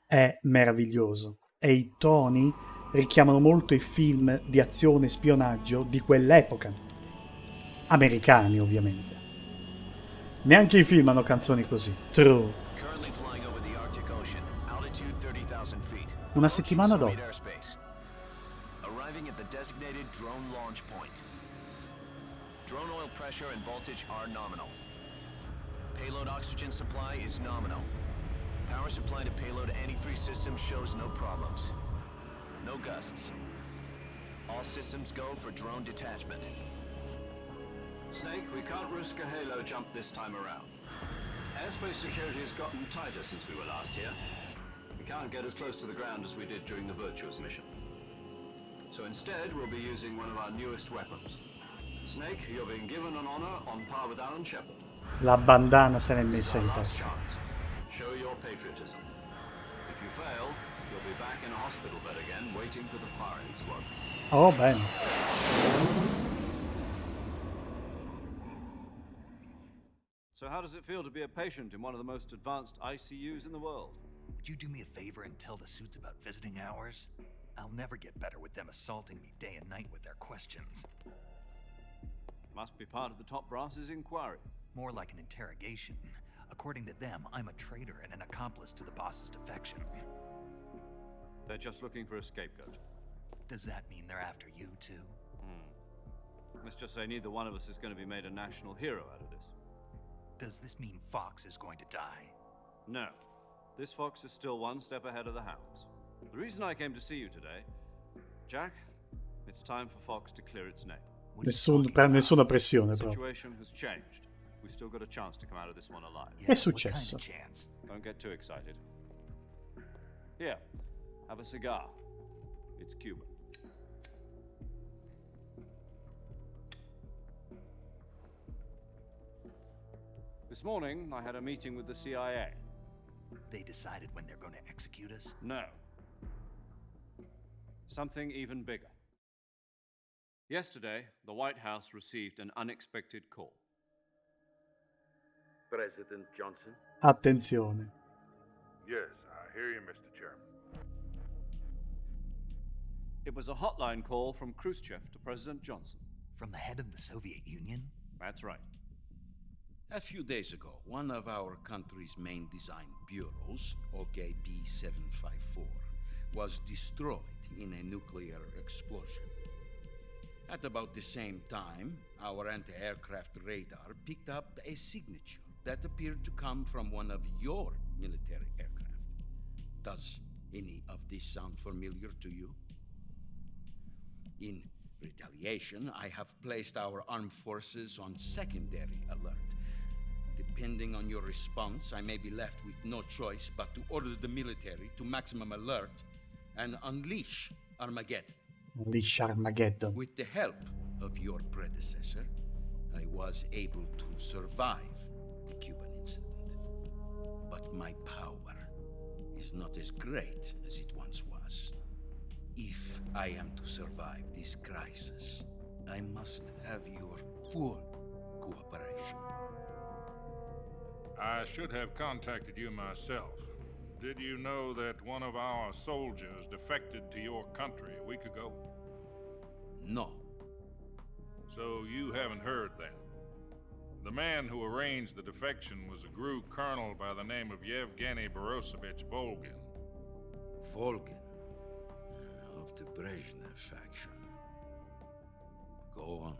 È meraviglioso e i toni richiamano molto i film di azione e spionaggio di quell'epoca, americani ovviamente. Neanche i film hanno canzoni così. True. Una settimana dopo. designated drone launch point. Drone oil pressure and voltage are nominal. Payload oxygen supply is nominal. Power supply to payload antifreeze system shows no problems. No gusts. All systems go for drone detachment. Snake, we can't risk a halo jump this time around. Airspace security has gotten tighter since we were last here. We can't get as close to the ground as we did during the Virtuous mission. So instead, we'll be using one of our newest weapons. Snake, you're being given an honor on par with Alan Shepard. La bandana se l'è messa in Last testa. chance. Show your patriotism. If you fail, you'll be back in a hospital bed again, waiting for the firing squad. Oh, bene. So how does it feel to be a patient in one of the most advanced ICUs in the world? Would you do me a favor and tell the suits about visiting hours? I'll never get better with them assaulting me day and night with their questions. Must be part of the top brass's inquiry. More like an interrogation. According to them, I'm a traitor and an accomplice to the boss's defection. They're just looking for a scapegoat. Does that mean they're after you, too? Let's just say neither one of us is going to be made a national hero out of this. Does this mean Fox is going to die? No. This fox is still one step ahead of the hounds. The reason I came to see you today, Jack, it's time for Fox to clear its name. Nessuna pressione The proprio. situation has changed. We've still got a chance to come out of this one alive. È successo. What kind of chance? Don't get too excited. Here, have a cigar. It's Cuban. This morning, I had a meeting with the CIA. They decided when they're going to execute us? No. Something even bigger. Yesterday, the White House received an unexpected call. President Johnson? Attenzione. Yes, I hear you, Mr. Chairman. It was a hotline call from Khrushchev to President Johnson. From the head of the Soviet Union? That's right. A few days ago, one of our country's main design bureaus, OKB 754, was destroyed in a nuclear explosion. At about the same time, our anti-aircraft radar picked up a signature that appeared to come from one of your military aircraft. Does any of this sound familiar to you? In retaliation, I have placed our armed forces on secondary alert. Depending on your response, I may be left with no choice but to order the military to maximum alert and unleash Armageddon. Unleash Armageddon. With the help of your predecessor, I was able to survive the Cuban incident. But my power is not as great as it once was. If I am to survive this crisis, I must have your full cooperation. I should have contacted you myself. Did you know that one of our soldiers defected to your country a week ago? No. So you haven't heard then. The man who arranged the defection was a GRU colonel by the name of Yevgeny Borosovich Volgin. Volgin? Of the Brezhnev faction. Go on.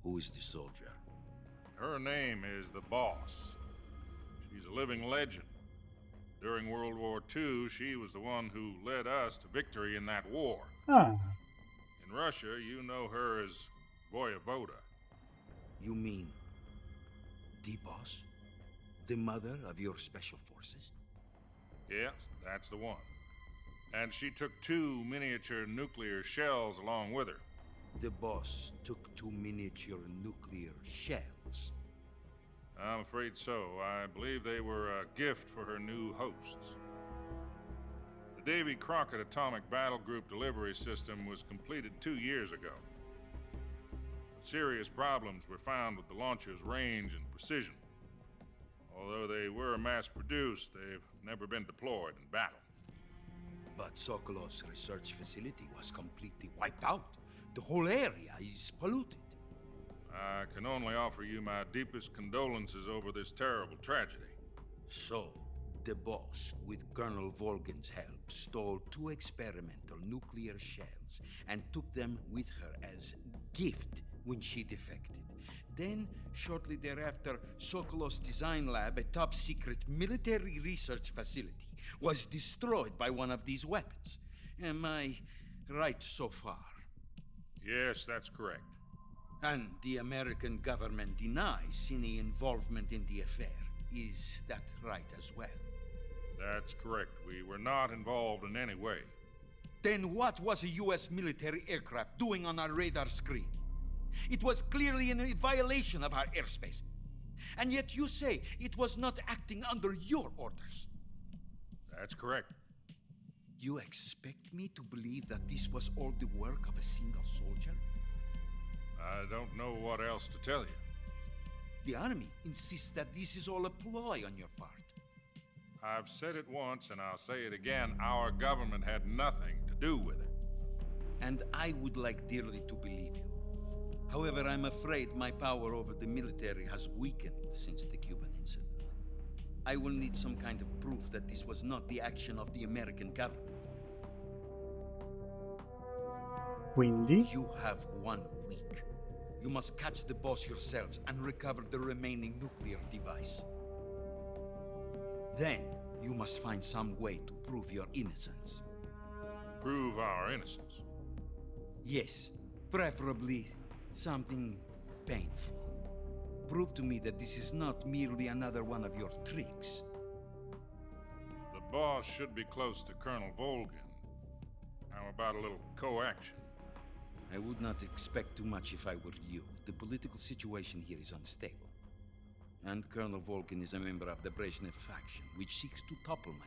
Who is the soldier? Her name is the Boss. She's a living legend. During World War II, she was the one who led us to victory in that war. Ah. In Russia, you know her as Voyevoda. You mean the Boss? The mother of your special forces? Yes, that's the one. And she took 2 miniature nuclear shells along with her. The Boss took 2 miniature nuclear shells? I'm afraid so. I believe they were a gift for her new hosts. The Davy Crockett Atomic Battle Group delivery system was completed 2 years ago. But serious problems were found with the launcher's range and precision. Although they were mass-produced, they've never been deployed in battle. But Sokolov's research facility was completely wiped out. The whole area is polluted. I can only offer you my deepest condolences over this terrible tragedy. So, The boss, with Colonel Volgin's help, stole 2 experimental nuclear shells and took them with her as gift when she defected. Then, shortly thereafter, Sokolov's design lab, a top-secret military research facility, was destroyed by one of these weapons. Am I right so far? Yes, that's correct. And the American government denies any involvement in the affair. Is that right as well? That's correct. We were not involved in any way. Then what was a U.S. military aircraft doing on our radar screen? It was clearly in a violation of our airspace. And yet you say it was not acting under your orders. That's correct. You expect me to believe that this was all the work of a single soldier? I don't know what else to tell you. The Army insists that this is all a ploy on your part. I've said it once and I'll say it again. Our government had nothing to do with it. And I would like dearly to believe you. However, I'm afraid my power over the military has weakened since the Cuban incident. I will need some kind of proof that this was not the action of the American government. Quindi? You have 1 week. You must catch the boss yourselves and recover the remaining nuclear device. Then, you must find some way to prove your innocence. Prove our innocence? Yes, preferably something painful. Prove to me that this is not merely another one of your tricks. The boss should be close to Colonel Volgin. How about a little co-action? I would not expect too much if I were you. The political situation here is unstable. And Colonel Volgin is a member of the Brezhnev faction, which seeks to topple my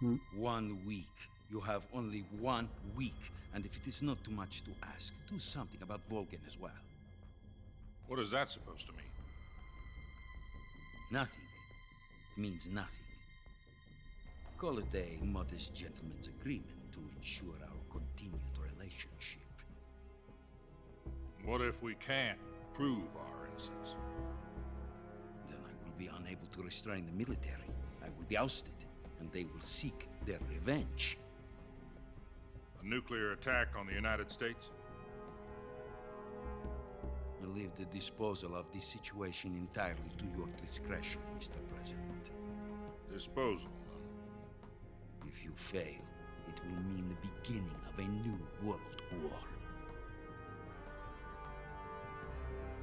government. 1 week. You have only 1 week. And if it is not too much to ask, do something about Volgin as well. What is that supposed to mean? Nothing. It means nothing. Call it a modest gentleman's agreement to ensure our continued relationship. What if we can't prove our innocence? Then I will be unable to restrain the military. I will be ousted, and they will seek their revenge. A nuclear attack on the United States? I leave the disposal of this situation entirely to your discretion, Mr. President. Disposal? If you fail, it will mean the beginning of a new world war.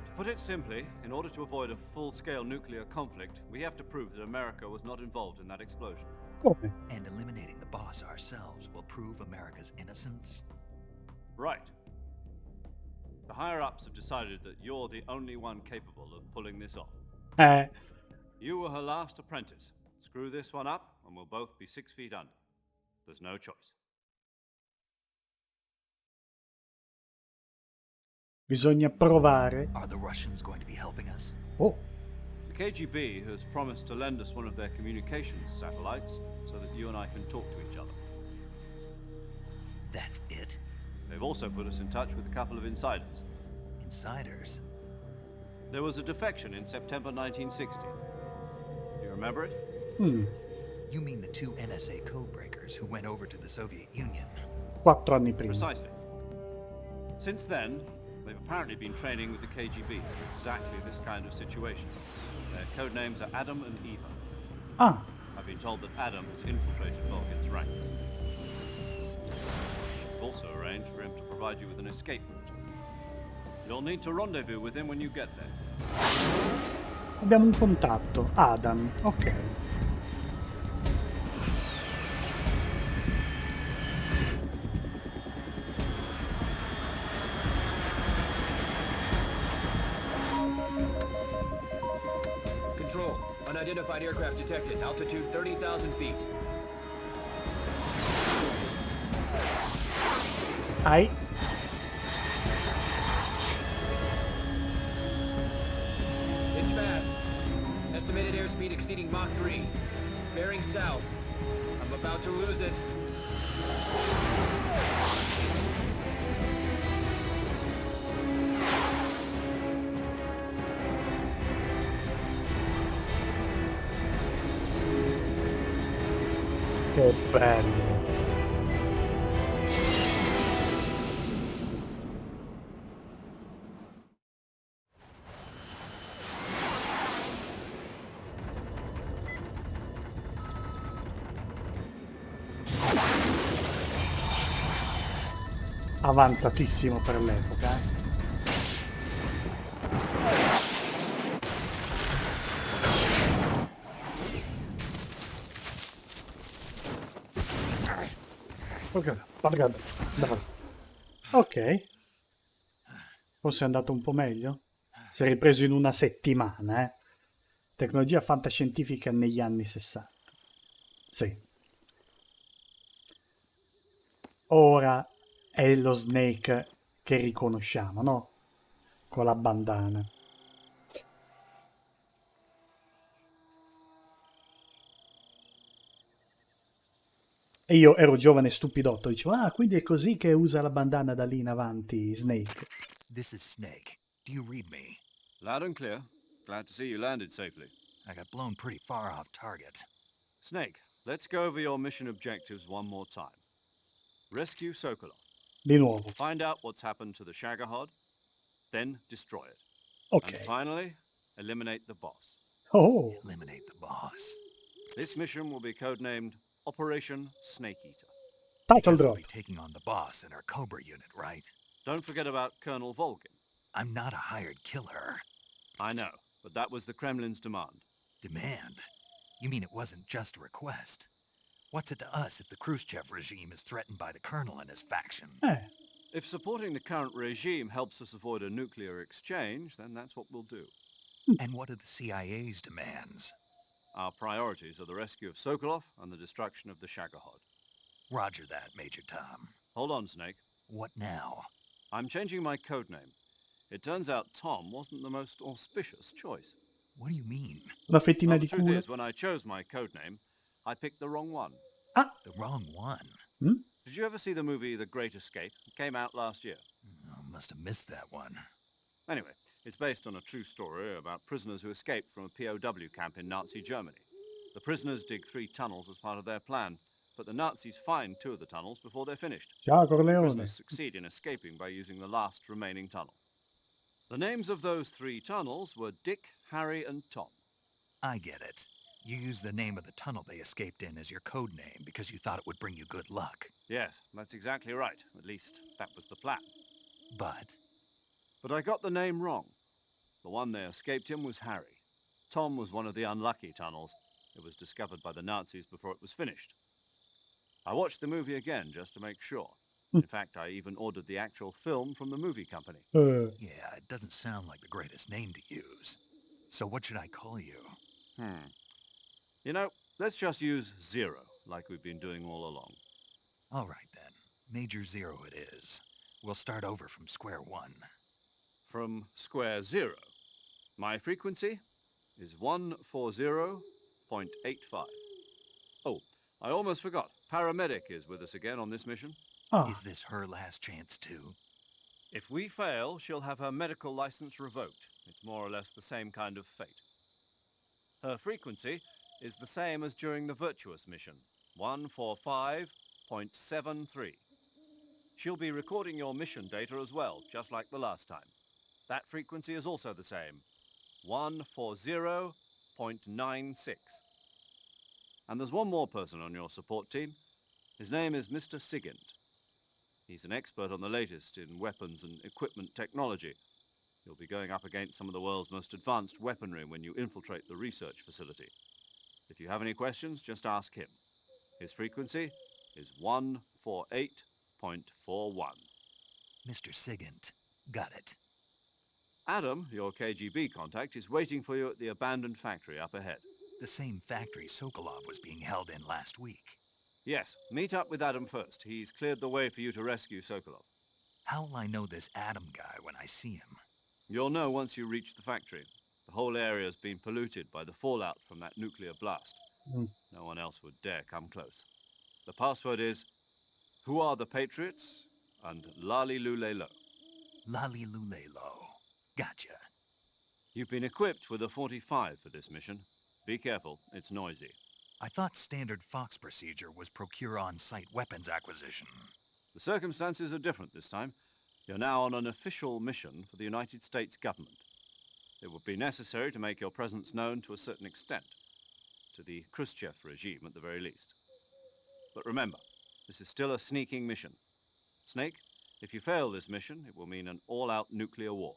To put it simply, in order to avoid a full-scale nuclear conflict, we have to prove that America was not involved in that explosion. Come? And eliminating the boss ourselves will prove America's innocence? Right. The higher-ups have decided that you're the only one capable of pulling this off. You were her last apprentice. Screw this one up, and we'll both be 6 feet under. There's no choice. Bisogna provare. Are the Russians going to be helping us? Oh. The KGB has promised to lend us one of their communications satellites so that you and I can talk to each other. That's it? They've also put us in touch with a couple of insiders. Insiders? There was a defection in September 1960. Do you remember it? You mean the 2 NSA codebreakers who went over to the Soviet Union? 4 anni prima. Precisely. Since then, they've apparently been training with the KGB for exactly this kind of situation. Their code names are Adam and Eva. Ah. I've been told that Adam has infiltrated Volgin's ranks. I've also arranged for him to provide you with an escape route. You'll need to rendezvous with him when you get there. Abbiamo un contatto, Adam. Ok. Control. Unidentified aircraft detected. Altitude 30,000 feet. Ai. It's fast. Estimated airspeed exceeding Mach 3. Bearing south. I'm about to lose it. Che bello. Avanzatissimo per l'epoca, eh. Ok, forse è andato un po' meglio. Si è ripreso in una settimana, eh. Tecnologia fantascientifica negli anni 60. Sì. Ora è lo Snake che riconosciamo, no? Con la bandana. E io ero giovane e stupidotto, dicevo, ah, quindi è così che usa la bandana da lì in avanti Snake. This is Snake. Do you read me? Loud and clear. Glad to see you landed safely. I got blown pretty far off target. Snake, let's go over your mission objectives one more time. Rescue Sokolov. Di nuovo. Find out what's happened to the Shagohod, then destroy it. Ok. And finally, eliminate the boss. Oh. Eliminate the boss. This mission will be codenamed Operation Snake Eater. Title Because drop. we'll be taking on the boss in our Cobra unit, right? Don't forget about Colonel Volgin. I'm not a hired killer. I know, but that was the Kremlin's demand. Demand? You mean it wasn't just a request? What's it to us if the Khrushchev regime is threatened by the Colonel and his faction? If supporting the current regime helps us avoid a nuclear exchange, then that's what we'll do. And what are the CIA's demands? Our priorities are the rescue of Sokolov and the destruction of the Shagohod. Roger that, Major Tom. Hold on, Snake. What now? I'm changing my codename. It turns out Tom wasn't the most auspicious choice. What do you mean? Una fettina Well, di the truth culo. is, when I chose my codename, I picked the wrong one. The wrong one? Did you ever see the movie The Great Escape? It came out last year. Oh, must have missed that one. Anyway, it's based on a true story about prisoners who escaped from a POW camp in Nazi Germany. The prisoners dig 3 tunnels as part of their plan, but the Nazis find 2 of the tunnels before they're finished. Ciao, The Corleone. prisoners succeed in escaping by using the last remaining tunnel. The names of those 3 tunnels were Dick, Harry, and Tom. I get it. You used the name of the tunnel they escaped in as your code name because you thought it would bring you good luck. Yes, that's exactly right. At least, that was the plan. But I got the name wrong. The one they escaped in was Harry. Tom was one of the unlucky tunnels. It was discovered by the Nazis before it was finished. I watched the movie again just to make sure. In fact, I even ordered the actual film from the movie company. yeah, it doesn't sound like the greatest name to use. So what should I call you? You know, let's just use Zero, like we've been doing all along. All right, then. Major Zero it is. We'll start over from square one. From square zero. My frequency is 140.85. Oh, I almost forgot. Paramedic is with us again on this mission. Is this her last chance, too? If we fail, she'll have her medical license revoked. It's more or less the same kind of fate. Her frequency is the same as during the Virtuous mission, 145.73. She'll be recording your mission data as well, just like the last time. That frequency is also the same, 140.96. And there's one more person on your support team. His name is Mr. Sigint. He's an expert on the latest in weapons and equipment technology. You'll be going up against some of the world's most advanced weaponry when you infiltrate the research facility. If you have any questions, just ask him. His frequency is 148.41. Mr. Sigint. Got it. Adam, your KGB contact, is waiting for you at the abandoned factory up ahead. The same factory Sokolov was being held in last week. Yes, meet up with Adam first. He's cleared the way for you to rescue Sokolov. How will I know this Adam guy when I see him? You'll know once you reach the factory. The whole area's been polluted by the fallout from that nuclear blast. No one else would dare come close. The password is, who are the Patriots? And Lali Lule Lo. Lali Lule Lo. Gotcha. You've been equipped with a 45 for this mission. Be careful, it's noisy. I thought standard Fox procedure was procure on-site weapons acquisition. The circumstances are different this time. You're now on an official mission for the United States government. It would be necessary to make your presence known to a certain extent, to the Khrushchev regime at the very least. But remember, this is still a sneaking mission. Snake, if you fail this mission, it will mean an all-out nuclear war.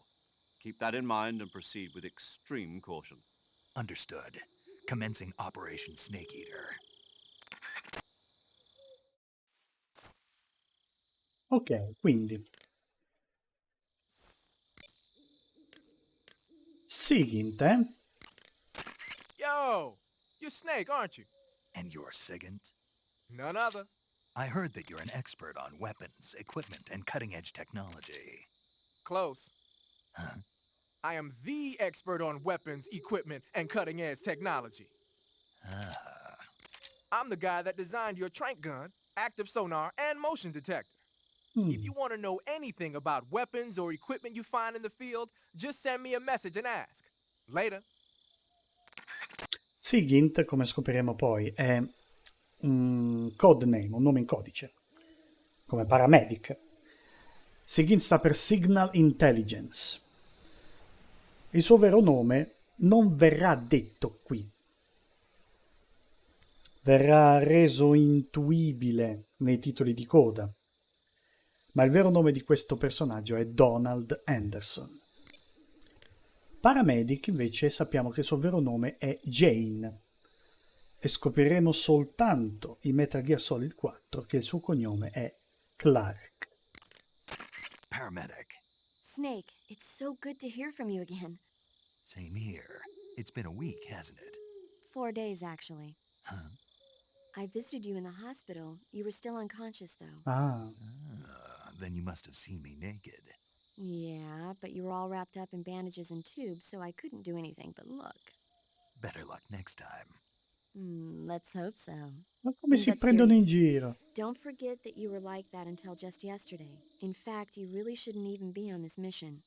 Keep that in mind and proceed with extreme caution. Understood. Commencing Operation Snake Eater. Ok, quindi Sigint, eh? Yo, you're Snake, aren't you? And you're Sigint? None other. I heard that you're an expert on weapons, equipment, and cutting-edge technology. Close. Huh? I am the expert on weapons, equipment, and cutting-edge technology. Ah. I'm the guy that designed your trank gun, active sonar, and motion detector. If you want to know anything about weapons or equipment you find in the field, just send me a message and ask. Later. Sigint, come scopriremo poi, è un codename, un nome in codice, come paramedic. Sigint sta per Signal Intelligence. Il suo vero nome non verrà detto qui. Verrà reso intuibile nei titoli di coda. Ma il vero nome di questo personaggio è Donald Anderson. Paramedic invece sappiamo che il suo vero nome è Jane e scopriremo soltanto in Metal Gear Solid 4 che il suo cognome è Clark. Paramedic. Snake, it's so good to hear from you again. Same here. It's been a week, hasn't it? 4 days, actually. Huh? I visited you in the hospital. You were still unconscious, though. Then you must have seen me naked. Yeah, but you were all wrapped up in bandages and tubes, so I couldn't do anything but look. Better luck next time. Let's hope so. Ma come si But prendono in seriously, giro? don't forget that you were like that until just yesterday. In fact, you really shouldn't even be on this mission.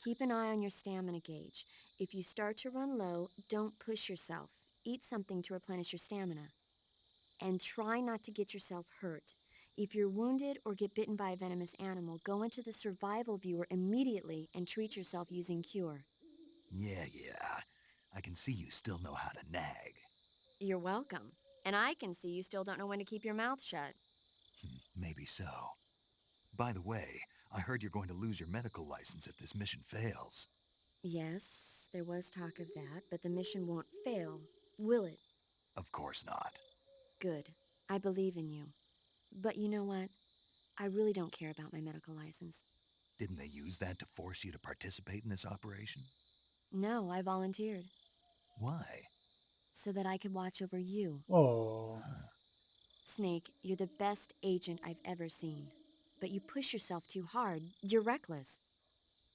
Keep an eye on your stamina gauge. If you start to run low, don't push yourself. Eat something to replenish your stamina. And try not to get yourself hurt. If you're wounded or get bitten by a venomous animal, go into the survival viewer immediately and treat yourself using Cure. Yeah. I can see you still know how to nag. You're welcome. And I can see you still don't know when to keep your mouth shut. Maybe so. By the way, I heard you're going to lose your medical license if this mission fails. Yes, there was talk of that, but the mission won't fail, will it? Of course not. Good. I believe in you. But you know what? I really don't care about my medical license. Didn't they use that to force you to participate in this operation? No, I volunteered. Why? So that I could watch over you. Oh. Snake, you're the best agent I've ever seen. But you push yourself too hard. You're reckless.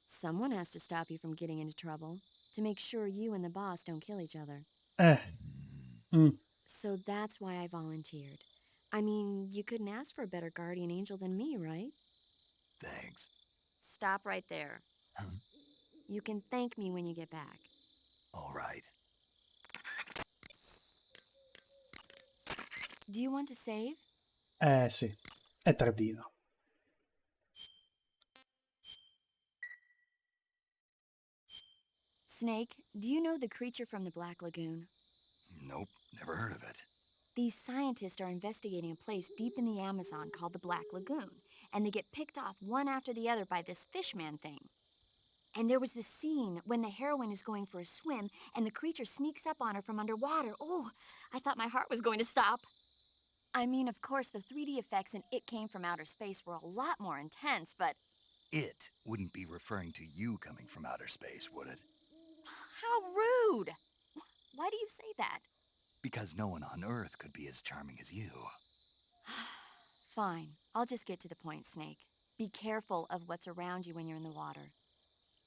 Someone has to stop you from getting into trouble, to make sure you and the boss don't kill each other. So that's why I volunteered. I mean, you couldn't ask for a better guardian angel than me, right? Thanks. Stop right there. Huh? You can thank me when you get back. All right. Do you want to save? Sì, è tardino. Snake, do you know the creature from the Black Lagoon? Nope, never heard of it. These scientists are investigating a place deep in the Amazon called the Black Lagoon, and they get picked off one after the other by this fishman thing. And there was this scene when the heroine is going for a swim, and the creature sneaks up on her from underwater. Oh, I thought my heart was going to stop. I mean, of course, the 3D effects in It Came From Outer Space were a lot more intense, but... It wouldn't be referring to you coming from outer space, would it? How rude! Why do you say that? Because no one on Earth could be as charming as you. Fine. I'll just get to the point, Snake. Be careful of what's around you when you're in the water.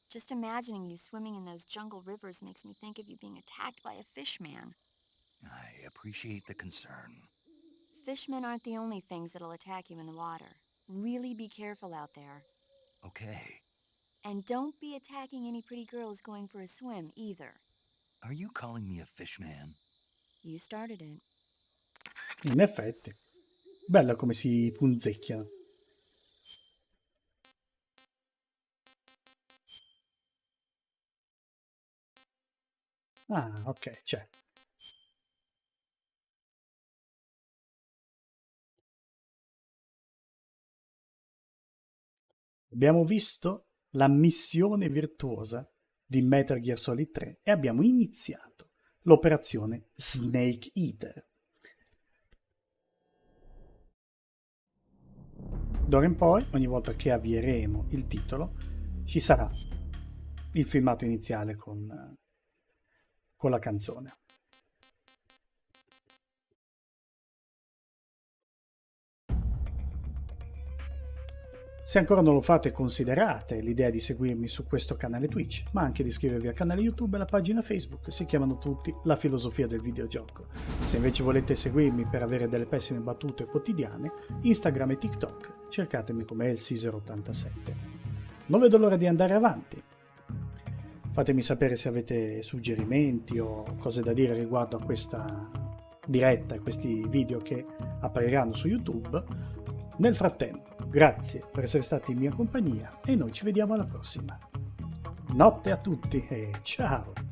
Just imagining you swimming in those jungle rivers makes me think of you being attacked by a fishman. I appreciate the concern. Fishmen aren't the only things that'll attack you in the water. Really be careful out there. Okay. And don't be attacking any pretty girls going for a swim, either. Are you calling me a fishman? You started it. In effetti, bella come si punzecchiano. Ah, ok, c'è. Abbiamo visto la missione virtuosa di Metal Gear Solid 3 e abbiamo iniziato l'operazione Snake Eater. D'ora in poi, ogni volta che avvieremo il titolo, ci sarà il filmato iniziale con la canzone. Se ancora non lo fate, considerate l'idea di seguirmi su questo canale Twitch, ma anche di iscrivervi al canale YouTube e alla pagina Facebook, si chiamano tutti La Filosofia del Videogioco. Se invece volete seguirmi per avere delle pessime battute quotidiane, Instagram e TikTok, cercatemi come Elsiser87. Non vedo l'ora di andare avanti. Fatemi sapere se avete suggerimenti o cose da dire riguardo a questa diretta e questi video che appariranno su YouTube. Nel frattempo, grazie per essere stati in mia compagnia e noi ci vediamo alla prossima. Notte a tutti e ciao!